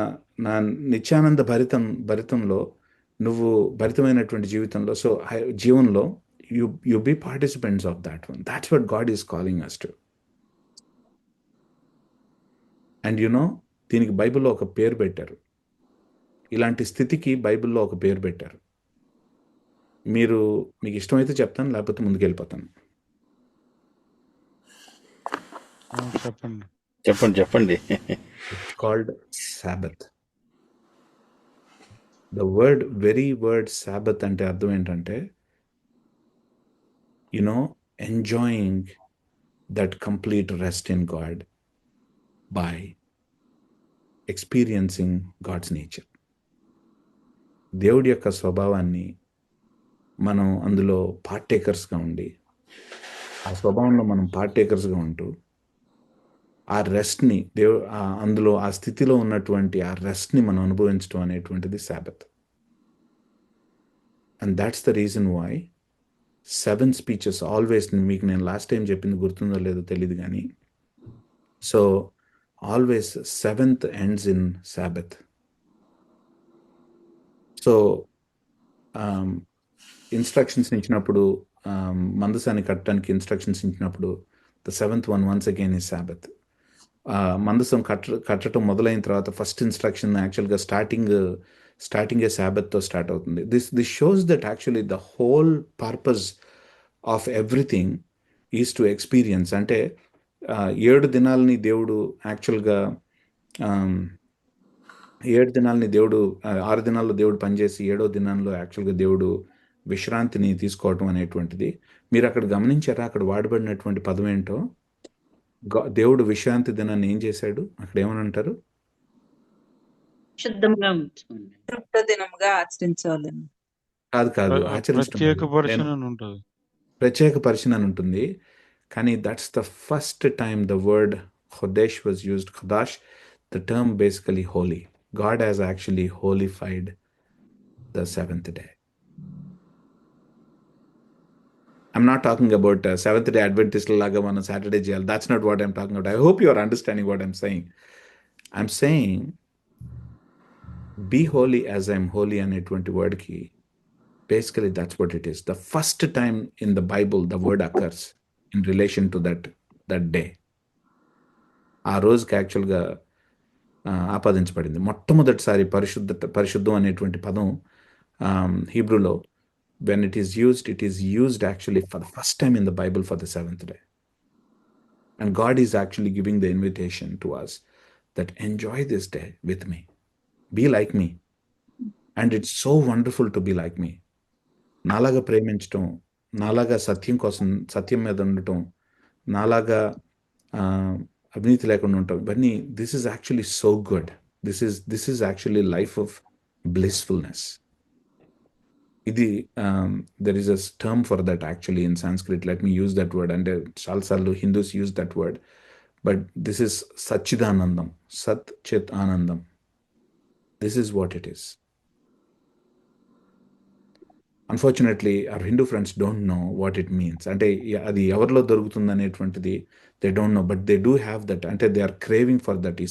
నా నిత్యానంద భరితంలో, నువ్వు భరితమైనటువంటి జీవితంలో, సో జీవనంలో you be participants of that one. That's what God is calling us to. And దీనికి బైబిల్లో ఒక పేరు పెట్టారు. ఇలాంటి స్థితికి బైబిల్లో ఒక పేరు పెట్టారు. మీకు ఇష్టమైతే చెప్తాను, లేకపోతే ముందుకెళ్ళిపోతాను. చెప్పండి. It's called Sabbath. The very word Sabbath అంటే అర్థం ఏంటంటే, enjoying that complete rest in God by experiencing God's nature. దేవుడి యొక్క స్వభావాన్ని మనం అందులో పార్టేకర్స్గా ఉండి, ఆ స్వభావంలో మనం పార్టేకర్స్గా ఉంటూ, ఆ రెస్ట్ని అందులో ఆ స్థితిలో ఉన్నటువంటి ఆ రెస్ట్ని మనం అనుభవించడం అనేటువంటిది Sabbath. And that's the reason why 7 speeches always, మీకు నేను లాస్ట్ టైం చెప్పింది గుర్తుందో లేదో తెలియదు కానీ, so always 7th ends in Sabbath. So instructions ఇచ్చినప్పుడు, మందసాన్ని కట్టడానికి ఇన్స్ట్రక్షన్స్ ఇచ్చినప్పుడు, the 7th one once again is Sabbath. మందసం కట్టడం మొదలైన తర్వాత ఫస్ట్ ఇన్స్ట్రక్షన్ యాక్చువల్గా స్టార్టింగే సాబత్తో స్టార్ట్ అవుతుంది. This shows that actually the whole purpose of everything is to experience. అంటే 7 దినాలని దేవుడు యాక్చువల్గా 7 దినాలని దేవుడు 6 దినాల్లో దేవుడు పనిచేసి 7వ దినాల్లో యాక్చువల్గా దేవుడు విశ్రాంతిని తీసుకోవటం అనేటువంటిది మీరు అక్కడ గమనించారా? అక్కడ వాడబడినటువంటి పదం ఏంటో, దేవుడు విశ్రాంతి దినాన్ని ఏం చేశాడు? అక్కడ ఏమనంటారు? దినంగా ఆచరించాలని కాదు, ప్రత్యేక పరిచయం అని ఉంటుంది. కానీ that's the first time the word ఖుదాష్ వాజ్ యూజ్డ్. ఖుదాష్, the term basically holy. God has actually holified the 7th day. I'm not talking about 7th day Adventist laga mana Saturday jail. That's not what I'm talking about. I hope you are understanding what I'm saying. I'm saying be holy as I'm holy అనేటువంటి word ki basically that's what it is. The first time in the Bible the word occurs in relation to that day. ఆ రోజుకి యాక్చువల్గా ఆపాదించబడింది. మొట్టమొదటిసారి పరిశుద్ధం అనేటువంటి పదం హీబ్రూలో when it is used actually for the first time in the Bible for the 7th day. And God is actually giving the invitation to us that enjoy this day with me. Be like me. And it's so wonderful to be like me. నాలాగా ప్రేమించటం, నాలాగా సత్యం మీద ఉండటం, నాలాగా అవినీతి లేకుండా ఉంటాం, ఇవన్నీ this is actually so good. This is actually life of blissfulness. ఇది there is a term for that actually in Sanskrit. Let me use that word. అంటే చాలాసార్లు Hindus use that word, but this is సచ్చిదానందం, సత్ చిత్ ఆనందం. This is what it is. Unfortunately our Hindu friends don't know what it means. అంటే అది ఎవరిలో దొరుకుతుంది అనేటువంటిది they don't know, but they do have that. అంటే they are craving for that. ఈ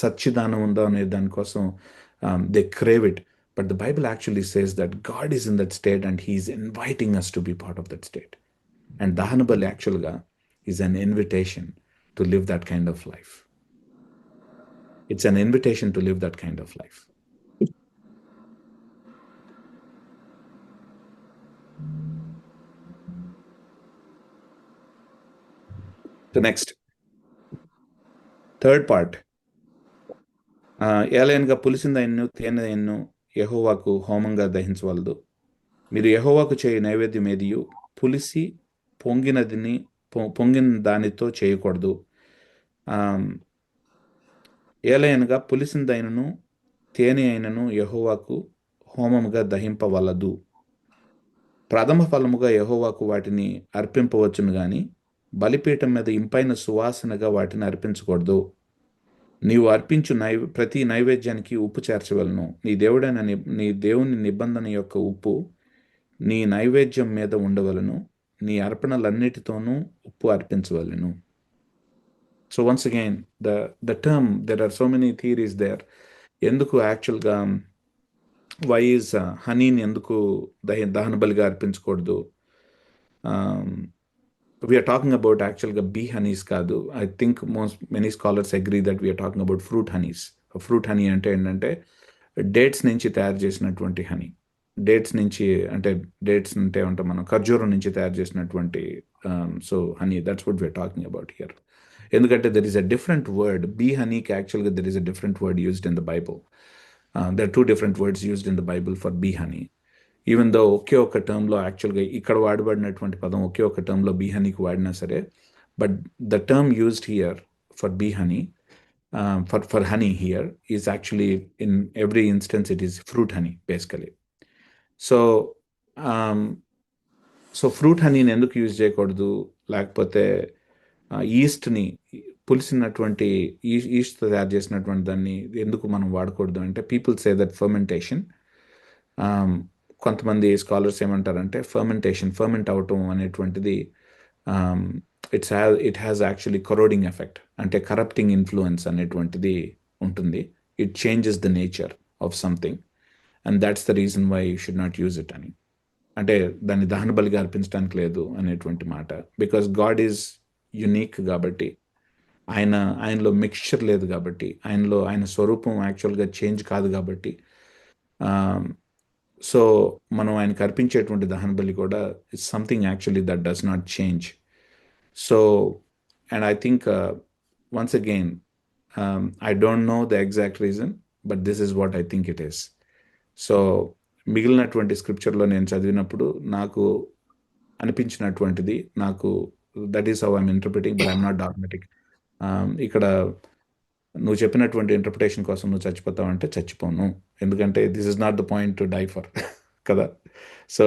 సచ్చిదానం ఉందా అనే దానికోసం they crave it. But the Bible actually says that God is in that state and He is inviting us to be part of that state. And Dahana Bali actually is an invitation to live that kind of life. It's an invitation to live that kind of life. So next, third part. ఏలయనగా పులిసిందైన్ను తేనెను యెహోవాకు హోమంగా దహించవలదు. మీరు యెహోవాకు చేయు నైవేద్యం ఏదియు పులిసి పొంగిన దానితో చేయకూడదు. ఏలయనగా పులిసిందైనను తేనె అయినను యెహోవాకు హోమముగా దహింపవలదు. ప్రథమ ఫలముగా యెహోవాకు వాటిని అర్పింపవచ్చును గాని బలిపీఠం మీద ఇంపైన సువాసనగా వాటిని అర్పించకూడదు. నీవు అర్పించు ప్రతి నైవేద్యానికి ఉప్పు చేర్చవలను. నీ దేవుని నిబంధన యొక్క ఉప్పు నీ నైవేద్యం మీద ఉండవలను, నీ అర్పణలన్నిటితోనూ ఉప్పు అర్పించవలను. So once again the term, there are so many theories there. ఎందుకు యాక్చువల్గా వై ఈజ్ హనీని ఎందుకు దహన బలిగా అర్పించకూడదు? వీఆర్ టాకింగ్ అబౌట్ యాక్చువల్గా బీ హనీస్ కాదు. I think many scholars agree that we're talking about fruit honeys. Fruit honey అంటే ఏంటంటే డేట్స్ నుంచి తయారు చేసినటువంటి హనీ. డేట్స్ నుంచి అంటే ఉంటాం మనం ఖర్జూరం నుంచి తయారు చేసినటువంటి so honey, that's what we're talking about here. ఎందుకంటే there is a different word. Bee హనీకి యాక్చువల్గా there is a different word used in the Bible. There are 2 different words used in the Bible for bee honey. Even though ఒకే ఒక టర్మ్లో యాక్చువల్గా ఇక్కడ వాడబడినటువంటి పదం ఒకే ఒక టర్మ్లో బీ హనీకి వాడినా సరే, but the term used here for bee honey, for honey here is actually in every instance it is fruit honey basically. So fruit హనీని ఎందుకు యూజ్ చేయకూడదు? లేకపోతే ఈస్ట్ని, పులిసినటువంటి ఈస్ట్ తయారు చేసినటువంటి దాన్ని ఎందుకు మనం వాడకూడదు అంటే, పీపుల్ సే దట్ ఫర్మెంటేషన్, కొంతమంది స్కాలర్స్ ఏమంటారంటే ఫర్మెంట్ అవటం అనేటువంటిది it has actually corroding effect, అంటే కరప్టింగ్ ఇన్ఫ్లుయెన్స్ అనేటువంటిది ఉంటుంది. It changes the nature of something and that's the reason why you should not use it అని. అంటే దాన్ని దహన బలిగా అర్పించడానికి లేదు అనేటువంటి మాట. బికాస్ గాడ్ ఈజ్ యునీక్ కాబట్టి, ఆయనలో మిక్స్చర్ లేదు కాబట్టి, ఆయన స్వరూపం యాక్చువల్గా చేంజ్ కాదు కాబట్టి, సో మనం ఆయనకు అర్పించేటువంటి దహన బలి కూడా it's something actually that does not change. So and I think once again I don't know the exact reason, but this is what I think it is. So మిగిలినటువంటి స్క్రిప్చర్లో నేను చదివినప్పుడు నాకు అనిపించినటువంటిది, నాకు that is how I'm interpreting, but I'm not dogmatic. ఇక్కడ నువ్వు చెప్పినటువంటి ఇంటర్ప్రిటేషన్ కోసం నువ్వు చచ్చిపోతావు అంటే చచ్చిపోను, ఎందుకంటే this is not the point to die for కదా. So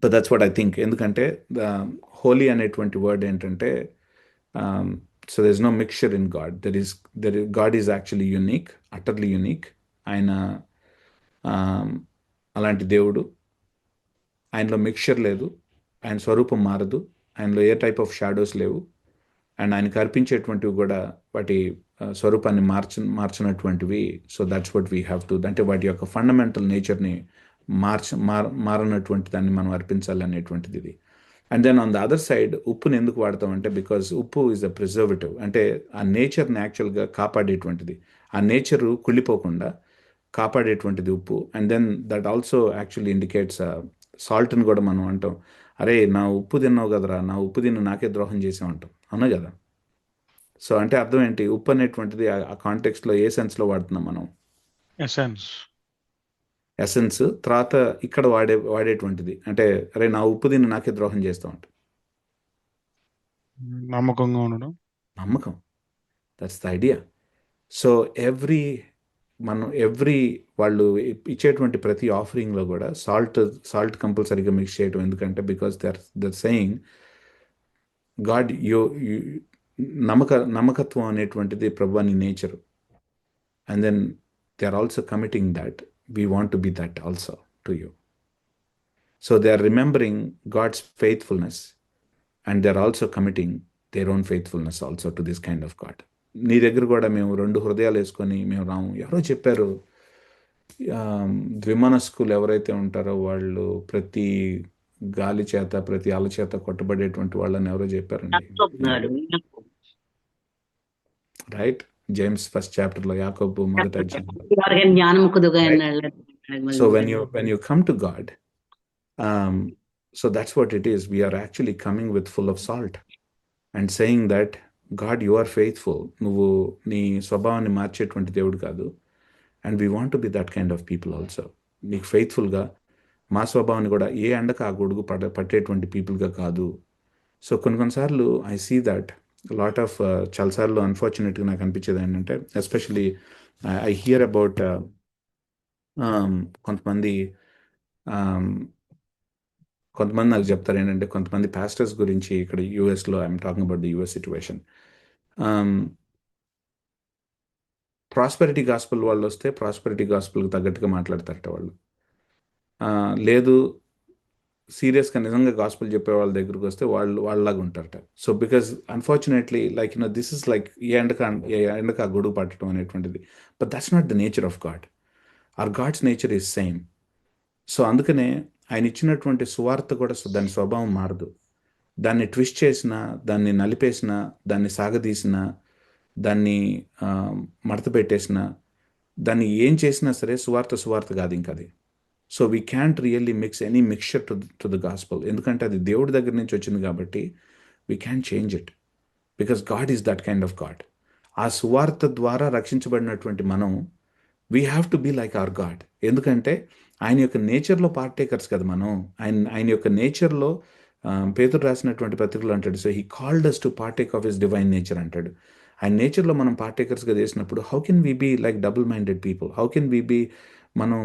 but that's what I think. ఎందుకంటే హోలీ అనేటువంటి వర్డ్ ఏంటంటే, so there is no mixture in God. God is actually unique, utterly unique. ఆయన అలాంటి దేవుడు, ఆయనలో మిక్స్చర్ లేదు, ఆయన స్వరూపం మారదు, ఆయనలో ఏ టైప్ ఆఫ్ షాడోస్ లేవు, అండ్ ఆయనకు అర్పించేటువంటివి కూడా వాటి స్వరూపాన్ని మార్చినటువంటివి. So that's what we have to, అంటే వాటి యొక్క ఫండమెంటల్ నేచర్ని మారనటువంటి దాన్ని మనం అర్పించాలి అనేటువంటిది ఇది. And then on the other side ఉప్పుని ఎందుకు వాడతామంటే, బికాజ్ ఉప్పు ఈజ్ అ ప్రిజర్వేటివ్, అంటే ఆ నేచర్ని యాక్చువల్గా కాపాడేటువంటిది, ఆ నేచరు కుళ్ళిపోకుండా కాపాడేటువంటిది ఉప్పు. And then that also actually indicates సాల్ట్ని కూడా మనం అంటాం, అరే నా ఉప్పు తిన్నావు కదరా, నా ఉప్పు తిని నాకే ద్రోహం చేసావు అంటాం, అవునా కదా. సో అంటే అర్థం ఏంటి, ఉప్పు అనేటువంటిది ఆ కాంటెక్స్ట్లో ఏ సెన్స్లో వాడుతున్నాం మనం? ఎసెన్స్. తర్వాత ఇక్కడ వాడేటువంటిది అంటే, అరే నా ఉప్పు తిని నాకే ద్రోహం చేస్తావు అంట, నమ్మకంగా ఉండడం, నమ్మకం. That's the idea. So every వాళ్ళు ఇచ్చేటువంటి ప్రతి ఆఫరింగ్లో కూడా సాల్ట్ కంపల్సరీగా మిక్స్ చేయడం. ఎందుకంటే బికాస్ దర్ సెయింగ్ గాడ్ నమ్మకత్వం అనేటువంటిది ప్రభువా నీ nature. And then they are also committing that we want to be that also to you. So they are remembering God's faithfulness and they are also committing their own faithfulness also to this kind of God. నీ దగ్గర కూడా మేము 2 హృదయాలు వేసుకొని మేము రాము. ఎవరో చెప్పారు, ద్విమనస్కులు ఎవరైతే ఉంటారో వాళ్ళు ప్రతి గాలి చేత ప్రతి అల చేత కొట్టబడేటువంటి వాళ్ళని ఎవరో చెప్పారండి, రైట్? జేమ్స్ ఫస్ట్ చాప్టర్లో, యాకోబు మొదటి అధ్యాయంలో. So when you come to God, so that's what it is. We are actually coming with full of salt and saying that God, you are faithful. నువ్వు నీ స్వభావాన్ని మార్చేటువంటి దేవుడు కాదు. And we want to be that kind of people also. నీకు ఫెయిత్ఫుల్గా మా స్వభావాన్ని కూడా ఏ ఎండకు ఆ గొడుగు పట్టేటువంటి పీపుల్గా కాదు. సో కొన్నిసార్లు I see that lot of చాలాసార్లు అన్ఫార్చునేట్గా నాకు అనిపించేది ఏంటంటే, ఎస్పెషలీ ఐ హియర్ అబౌట్ కొంతమంది నాకు చెప్తారు ఏంటంటే, కొంతమంది పాస్టర్స్ గురించి ఇక్కడ యూఎస్లో, I'm talking about the US situation. Prosperity gospel వాళ్ళు వస్తే ప్రాస్పెరిటీ గాస్పుల్కి తగ్గట్టుగా మాట్లాడతారట వాళ్ళు. లేదు సీరియస్గా నిజంగా గాస్పుల్ చెప్పే వాళ్ళ దగ్గరికి వస్తే వాళ్ళలాగా ఉంటారట. So because unfortunately like this is like ఎండక గొడుగు పట్టడం అనేటువంటిది. But that's not the nature of God. Or God's nature is same. So అందుకనే ఆయన ఇచ్చినటువంటి సువార్త కూడా దాని స్వభావం మారదు. దాన్ని ట్విస్ట్ చేసిన, దాన్ని నలిపేసిన, దాన్ని సాగదీసిన, దాన్ని మడత పెట్టేసిన, దాన్ని ఏం చేసినా సరే సువార్త కాదు ఇంకా అది. So we can't really mix any mixture to the gospel. ఎందుకంటే అది దేవుడి దగ్గర నుంచి వచ్చింది కాబట్టి we can change it because God is that kind of God. ఆ సువార్త ద్వారా రక్షించబడినటువంటి మనం we have to be like our God. ఎందుకంటే ఆయన యొక్క నేచర్లో పార్టేకర్స్ కదా మనం. ఆయన యొక్క నేచర్లో పేతురు రాసినటువంటి పత్రికలు అంటాడు, so he called us to partake of his divine nature అంటాడు. ఆయన నేచర్లో మనం పార్టేకర్స్గా చేసినప్పుడు how can we be like double minded people? How can we be మనం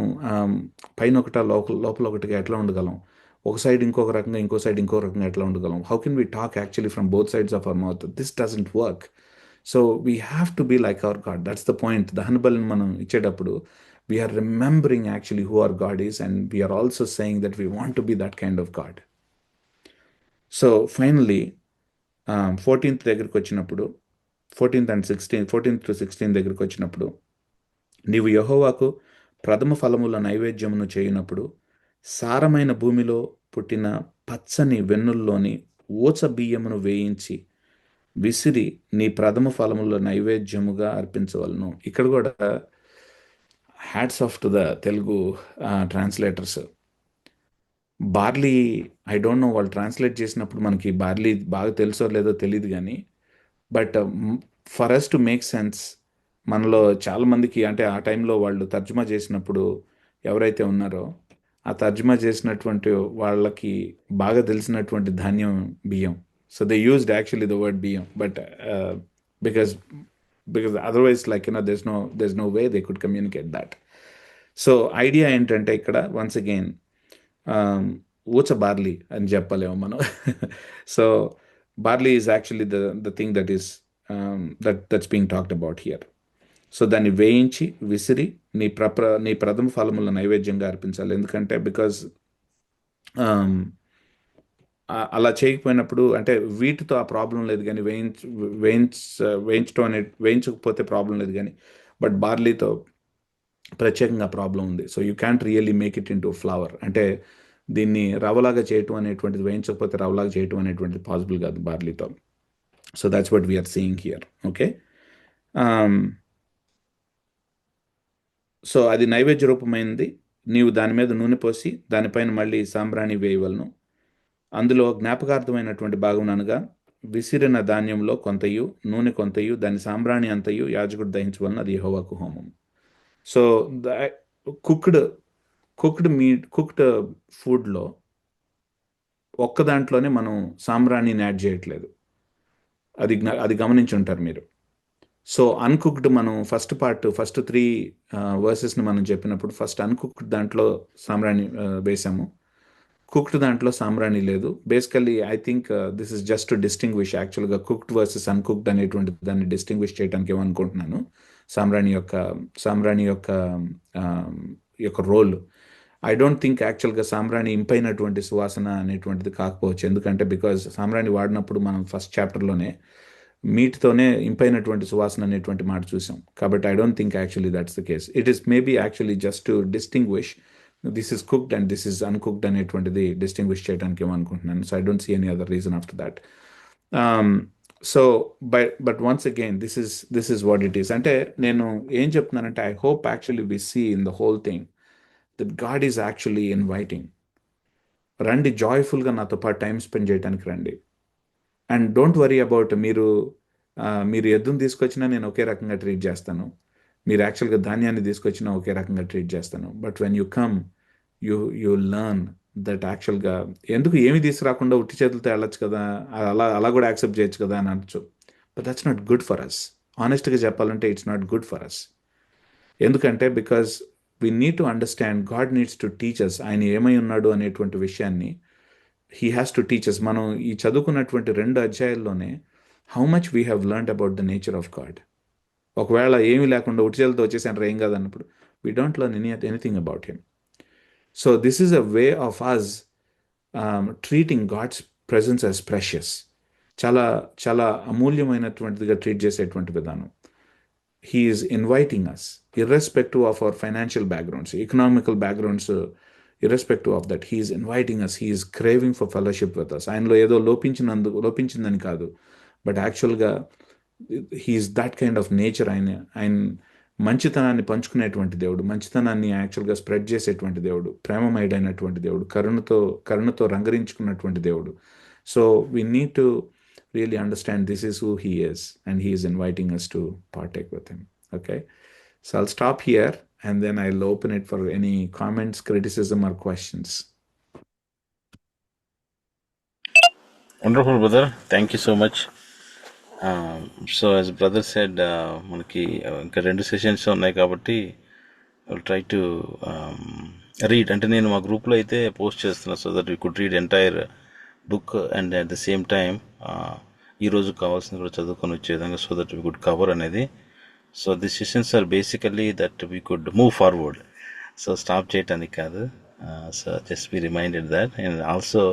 పైన ఒకట లోపల ఒకటిగా ఎట్లా ఉండగలం? ఒక సైడ్ ఇంకొక రకంగా, ఇంకో సైడ్ ఇంకో రకంగా ఎట్లా ఉండగలం? How can we talk actually from both sides of our mouth? This doesn't work. So we have to be like our God. That's the point. దహనబలిని మనం ఇచ్చేటప్పుడు we are remembering actually who our God is and we are also saying that we want to be that kind of God. So finally 14th దగ్గరికి వచ్చినప్పుడు, 14th to 16 దగ్గరికి వచ్చినప్పుడు, నీవు యెహోవాకు ప్రథమ ఫలముల నైవేద్యమును చేయునప్పుడు సారమైన భూమిలో పుట్టిన పచ్చని వెన్నుల్లోని ఊచ బియ్యమును వేయించి విసిరి నీ ప్రథమ ఫలముల నైవేద్యముగా అర్పించవలను. ఇక్కడ కూడా hats off to the Telugu translators. Barley, I don't know వాళ్ళు ట్రాన్స్లేట్ చేసినప్పుడు మనకి బార్లీ బాగా తెలుసో లేదో తెలియదు కానీ, but for us to make sense, మనలో చాలామందికి అంటే ఆ టైంలో వాళ్ళు తర్జుమా చేసినప్పుడు ఎవరైతే ఉన్నారో ఆ తర్జుమా చేసినటువంటి వాళ్ళకి బాగా తెలిసినటువంటి ధాన్యం బియ్యం. So they used actually the word బియ్యం, but because otherwise like there's no way they could communicate that. So idea ఏంటంటే ఇక్కడ వన్స్ అగైన్ ఊచ బార్లీ అని చెప్పలేము మనం. So barley is actually the thing that is that's being talked about here. So దాన్ని వేయించి విసిరి నీ ప్రథమ ఫలముల నైవేద్యంగా అర్పించాలి. ఎందుకంటే బికాజ్ అలా చేయకపోయినప్పుడు, అంటే వీటితో ఆ ప్రాబ్లం లేదు కానీ వేయించకపోతే ప్రాబ్లం లేదు కానీ, బట్ బార్లీతో ప్రత్యేకంగా ప్రాబ్లం ఉంది. So you can't really make it in to flower. అంటే దీన్ని రవ్వలాగా చేయటం అనేటువంటిది, వేయించకపోతే రవ్వలాగా చేయటం అనేటువంటిది పాసిబుల్ కాదు బార్లీతో. So that's what we are seeing here. Okay, so అది నైవేద్య రూపమైనది. నీవు దాని మీద నూనె పోసి దానిపైన మళ్ళీ సాంబ్రాణి వేయవలను. అందులో జ్ఞాపకార్థమైనటువంటి భాగం అనగా విసిరిన ధాన్యంలో కొంతయు నూనె కొంతయు దాని సాంబ్రాణి అంతయు యాజకుడు దహించవలన, అది యెహోవాకు హోమం. సో కుక్డ్ ఫుడ్లో ఒక్క దాంట్లోనే మనం సాంబ్రాణిని యాడ్ చేయట్లేదు. అది గమనించి ఉంటారు మీరు. సో అన్కుక్డ్ మనం ఫస్ట్ 3 వర్సెస్ని మనం చెప్పినప్పుడు ఫస్ట్ అన్కుక్డ్ దాంట్లో సాంబ్రాణి వేసాము, కుక్డ్ దాంట్లో సాంబ్రాణి లేదు. Basically I think this is just to distinguish యాక్చువల్గా కుక్డ్ వర్సెస్ అన్కుక్డ్ అనేటువంటి దాన్ని డిస్టింగ్విష్ చేయడానికి ఏమనుకుంటున్నాను. సాంబ్రాణి యొక్క రోల్ ఐ డోంట్ థింక్ యాక్చువల్గా సాంబ్రాణి ఇంపైనటువంటి సువాసన అనేటువంటిది కాకపోవచ్చు. ఎందుకంటే బికాజ్ సాంబ్రాణి వాడినప్పుడు మనం ఫస్ట్ చాప్టర్లోనే మీట్తోనే ఇంపైనటువంటి సువాసన అనేటువంటి మాట చూసాం. కాబట్టి I don't think actually that's the case. It is maybe actually just to distinguish this is cooked and this is uncooked అనేటువంటిది డిస్టింగ్విష్ చేయడానికి ఏమనుకుంటున్నాను. So I don't see any other reason after that. So but once again this is what it is. అంటే నేను ఏం చెప్తున్నానంటే I hope actually we see in the whole thing that God is actually inviting. రండి, జాయ్ఫుల్గా నాతో పాటు time spend చేయడానికి రండి. అండ్ డోంట్ వరీ అబౌట్ మీరు ఎద్దును తీసుకొచ్చినా నేను ఒకే రకంగా ట్రీట్ చేస్తాను, మీరు యాక్చువల్గా ధాన్యాన్ని తీసుకొచ్చినా ఒకే రకంగా ట్రీట్ చేస్తాను. But when you come you learn that యాక్చువల్గా ఎందుకు ఏమి తీసుకురాకుండా ఉట్టి చేతులతో వెళ్ళొచ్చు కదా, అలా కూడా యాక్సెప్ట్ చేయొచ్చు కదా అని అనొచ్చు. But that's not good for us. ఆనెస్ట్గా చెప్పాలంటే it's not good for us. ఎందుకంటే because we need to understand God needs to teach us. ఆయన ఏమై ఉన్నాడు అనేటువంటి విషయాన్ని he has to teach us. మనం ఈ చదువుకున్నటువంటి 2 అధ్యాయాల్లోనే how much we have learned about the nature of God. ఒకవేళ ఏమీ లేకుండా ఉటిచేలతో వచ్చేసాను ఏం కాదన్నప్పుడు we don't learn anything about him. So this is a way of us treating God's presence as precious. చాలా చాలా అమూల్యమైనటువంటిదిగా ట్రీట్ చేసేటువంటి విధానం. He is inviting us, irrespective of our financial backgrounds, economical backgrounds, irrespective of that. He is inviting us. He is craving for fellowship with us. ఆయనలో ఏదో లోపించిందని కాదు, but యాక్చువల్గా he is that kind of nature. ఆయన మంచితనాన్ని పంచుకునేటువంటి దేవుడు, మంచితనాన్ని యాక్చువల్గా spread చేసేటువంటి దేవుడు, ప్రేమమయుడైనటువంటి దేవుడు, కరుణతో రంగరించుకున్నటువంటి దేవుడు. So we need to really understand this is who he is, and he is inviting us to partake with him. Okay, so I'll stop here and then I'll open it for any comments, criticism, or questions. Wonderful, brother. Thank you so much. So as brother said, మనకి ఇంకా 2 sessions ఉన్నాయి కాబట్టి I'll try to read. అంటే నేను మా గ్రూప్లో అయితే post చేస్తున్నా, so that we could read entire book and at the same time ఈరోజు కావాల్సింది కూడా చదువుకొని వచ్చే విధంగా, so that we could cover అనేది. So the sessions are basically that we could move forward, so stop చేయటానికి కాదు. So just be reminded that. And also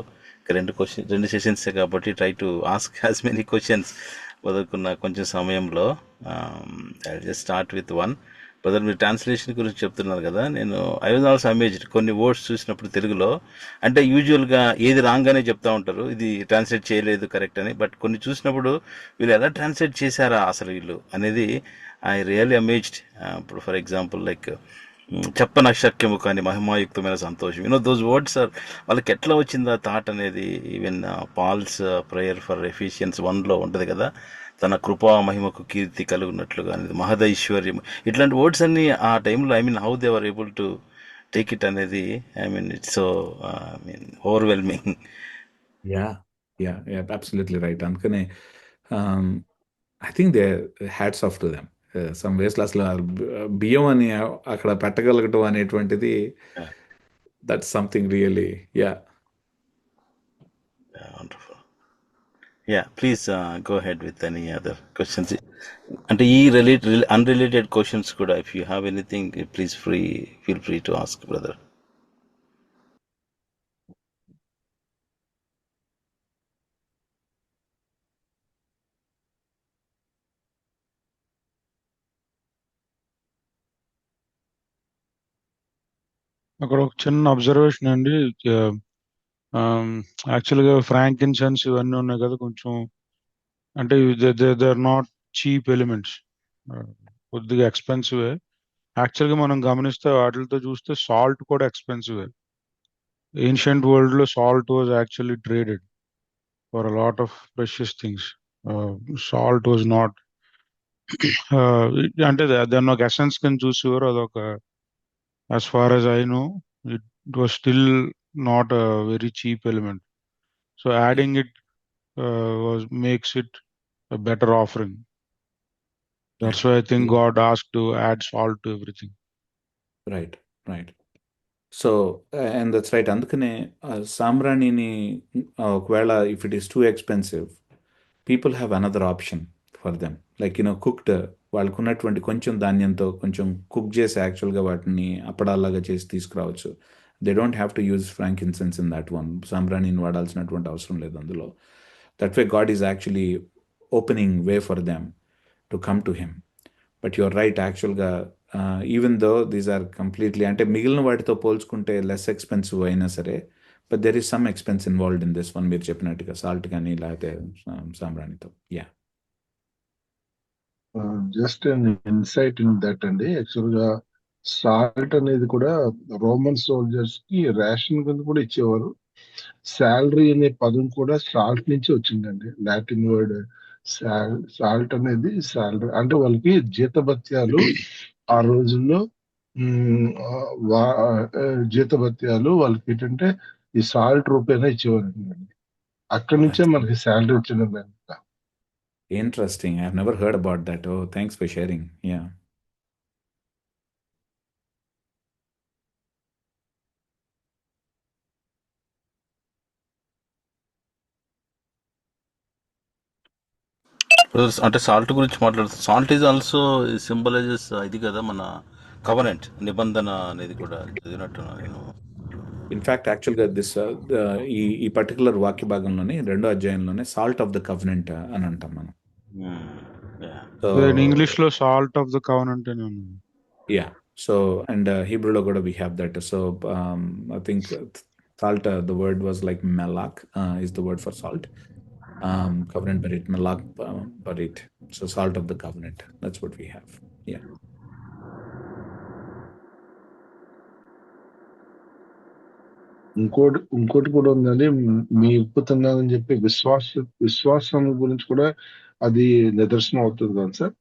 రెండు సెషన్సే కాబట్టి try to ask as many questions వదులుకున్న కొంచెం సమయంలో. I just start with one. Brother, మీరు translation గురించి చెప్తున్నారు కదా, నేను ఐ వాజ్ ఆల్సో అమేజ్డ్. కొన్ని వర్డ్స్ చూసినప్పుడు తెలుగులో అంటే యూజువల్గా ఏది రాంగ్గానే చెప్తా ఉంటారు, ఇది ట్రాన్స్లేట్ చేయలేదు కరెక్ట్ అని. బట్ కొన్ని చూసినప్పుడు వీళ్ళు ఎలా ట్రాన్స్లేట్ చేశారా అసలు వీళ్ళు అనేది ఐ రియల్లీ అమేజ్డ్. ఇప్పుడు ఫర్ ఎగ్జాంపుల్ లైక్ చెప్పనశక్యము కానీ మహిమాయుక్తమైన సంతోషం, దోస్ వర్డ్స్ ఆర్ వాళ్ళకి ఎట్లా వచ్చింది ఆ థాట్ అనేది. Even Paul's prayer for Ephesians 1లో ఉంటుంది కదా, తన కృపా మహిమకు కీర్తి కలుగునట్లుగా అనేది, మహదైశ్వర్యం, ఇట్లాంటి వర్డ్స్ అన్ని ఆ టైంలో how they are able to take it అనేది it's so overwhelming. Yeah, absolutely right. అందుకనే I think they hats off to them. Some వేస్లో అసలు బియ్యం అని అక్కడ పెట్టగలగటం అనేటువంటిది, that's something really. Wonderful. Please go ahead with any other questions. అంటే ఈ అన్రిలేటెడ్ క్వశ్చన్స్ కూడా if you have anything please feel free to ask brother. అక్కడ ఒక చిన్న అబ్జర్వేషన్ అండి. యాక్చువల్గా ఫ్రాంకిన్సెన్స్ ఇవన్నీ ఉన్నాయి కదా, కొంచెం అంటే they are not cheap elements, కొద్దిగా ఎక్స్పెన్సివే. యాక్చువల్గా మనం గమనిస్తే వాటితో చూస్తే సాల్ట్ కూడా ఎక్స్పెన్సివే. ఏన్షియంట్ వరల్డ్ లో salt was actually traded for a lot of precious things. Salt was not అంటే దాన్ని ఒక ఎసెన్స్ కింద చూసేవారు. అదొక as far as I know, it was still not a very cheap element. So adding it makes it a better offering. That's why I think God asked to add salt to everything. Right. So and that's right. అందుకనే సాంబ్రాణిని ఒకవేళ if it is too expensive, people have another option for them. Like cooked, వాళ్ళకు ఉన్నటువంటి కొంచెం ధాన్యంతో కొంచెం cook చేసి యాక్చువల్గా వాటిని అప్పడాలాగా చేసి తీసుకురావచ్చు. They don't have to use frankincense in that one. సాంబ్రాణిని వాడాల్సినటువంటి అవసరం లేదు అందులో. That way God is actually opening way for them to come to him. But your right, యాక్చువల్గా even though these are completely అంటే మిగిలిన వాటితో పోల్చుకుంటే లెస్ ఎక్స్పెన్సివ్ అయినా సరే, but there is some expense involved in this one. మీరు చెప్పినట్టుగా salt కానీ లేకపోతే సాంబ్రాణితో. Just an insight in that అండి. యాక్చువల్గా సాల్ట్ అనేది కూడా రోమన్ సోల్జర్స్ కి రేషన్ కింద కూడా ఇచ్చేవారు. శాలరీ అనే పదం కూడా సాల్ట్ నుంచి వచ్చిందండి. లాటిన్ వర్డ్ సాల్ట్ అనేది శాలరీ అంటే వాళ్ళకి జీతభత్యాలు ఆ రోజుల్లో జీతభత్యాలు వాళ్ళకి ఏంటంటే ఈ సాల్ట్ రూపేనా ఇచ్చేవారండి. అక్కడి నుంచే మనకి శాలరీ వచ్చిందండి. Interesting. I've never heard about that. Oh, thanks for sharing. అంటే సాల్ట్ గురించి మాట్లాడుతుంది. సాల్ట్ ఈజ్ ఆల్సో సింబలైజెస్ ఇది కదా మన కవనెంట్, నిబంధన అనేది కూడా చదివినట్టు నేను. ఇన్ఫ్యాక్ట్ యాక్చువల్గా ఈ పర్టికులర్ వాక్య భాగంలోనే 2వ అధ్యాయంలోనే సాల్ట్ ఆఫ్ ద కవెనెంట్ అని అంటాం మనం. Yeah. సో ఇంగ్లీష్ లో సాల్ట్ ఆఫ్ ద కవెనెంట్ అని ఉంది. యా, సో అండ్ హీబ్రూలో కూడా we have that. So I think salt, the word was like మెలాక్ is the word for salt. Covenant berit, melak berit. So salt of the covenant. That's what we have. Yeah. ఇంకోటి కూడా ఉందండి. మీ ఉప్పు తిన్నానని చెప్పి విశ్వాసం గురించి కూడా అది నిదర్శనం అవుతుంది కదా సార్.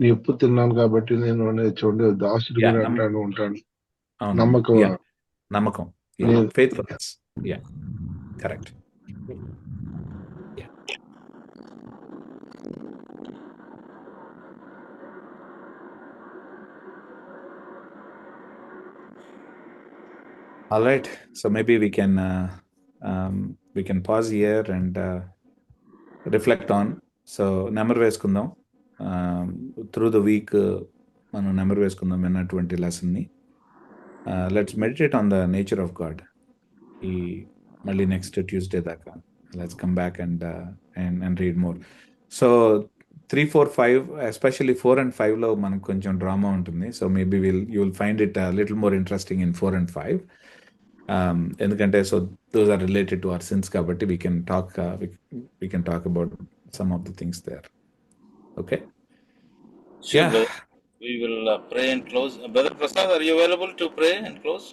మీ ఉప్పు తిన్నాను కాబట్టి నేను అనేది చూడండి, దాసుడు కూడా అంటాను ఉంటాను. నమ్మకం, faithfulness. Yeah, correct. All right, so maybe we can pause here and reflect on. So number వేసుకుందాం, త్రూ ద వీక్ మనం నెంబర్ వేసుకుందాం విన్నటువంటి లెసన్ని. Let's meditate on the nature of God. ఈ మళ్ళీ నెక్స్ట్ ట్యూస్డే దాకా let's come back and read more. So 3, 4, 5, especially 4 and 5లో మనకు కొంచెం డ్రామా ఉంటుంది. So maybe you will find it little more interesting in 4 and 5. ఎందుకంటే so those are related to our sins కాబట్టి we can talk about some of the things there. Okay? Sure, Yeah. brother. We will pray and close. Brother Prasad, are you available to pray and close?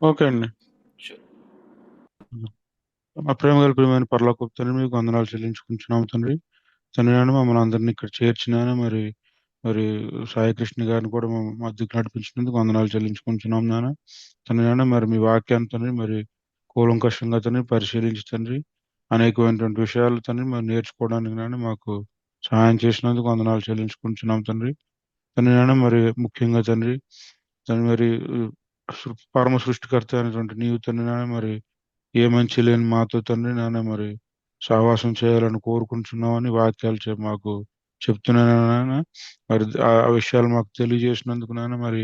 Okay అండి. Sure. మా ప్రేమ గల ప్రియమైన పరలోకపు తండ్రి, మీకు వందనాలు చెల్లించుకుంటున్నాము తండ్రి. తండ్రి నాన్న, మమ్మల్ని అందరినీ ఇక్కడ చేర్చినాను. మరి సాయి కృష్ణ గారిని కూడా మా మధ్యకు నడిపించినందుకు వందనాలు చెల్లించుకుంటున్నాం నాన్న. తండ్రి నాన్న, మరి మీ వాక్యాన్ని తండ్రి మరి కూలంకషంగా తండ్రి పరిశీలించి తండ్రి అనేకమైనటువంటి విషయాలు తండ్రి మరి నేర్చుకోవడానికి నాన్న మాకు సహాయం చేసినందుకు వందనాలు చెల్లించుకుంటున్నాం తండ్రి. తండ్రి నాన్న, మరి ముఖ్యంగా తండ్రి మరి పరమ సృష్టికర్త అయినటువంటి నీవు తండ్రి నాన్న, మరి ఏ మంచి లేని మాతో తండ్రి నాన్న మరి సహవాసం చేయాలని కోరుకుంటున్నామని వాక్యాలు మాకు చెప్తున్నాను నాన్న. మరి ఆ విషయాలు మాకు తెలియజేసినందుకు నాన్న, మరి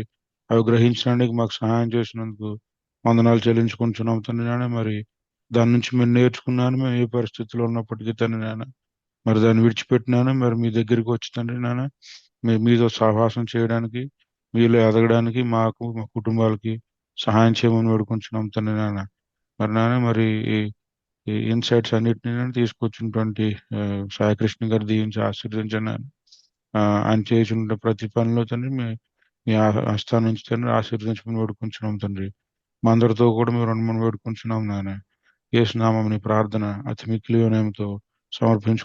అవి గ్రహించడానికి మాకు సహాయం చేసినందుకు వందనాలు చెల్లించుకుంటున్నాం తండ్రి నాన్న. మరి దాని నుంచి మేము నేర్చుకున్నాను, మేము ఏ పరిస్థితిలో ఉన్నప్పటికీ తండ్రి నాన్న మరి దాన్ని విడిచిపెట్టినాను. మరి మీ దగ్గరికి వచ్చి తండ్రి నాన్న మీతో సహవాసం చేయడానికి, మీలో ఎదగడానికి మాకు మా కుటుంబాలకి సహాయం చేయమని వేడుకుంటున్నాం తండ్రి నాన్న. మరి నాన్న, మరి ఈ ఇన్సైట్స్ అన్నిటిని తీసుకొచ్చినటువంటి సాయికృష్ణ గారు దీవించి ఆశీర్వదించండి. ఆయన చేసిన ప్రతి పనిలో తండ్రి మీ హస్తాన్ని నుంచి తండ్రి ఆశీర్వదించమని వేడుకుంటున్నాం తండ్రి. మా అందరితో కూడా మీరు రండమని వేడుకుంటున్నాం నాన్న. యేసు నామమున ప్రార్థన అతి మిక్కిలి వినయముతో సమర్పించుకు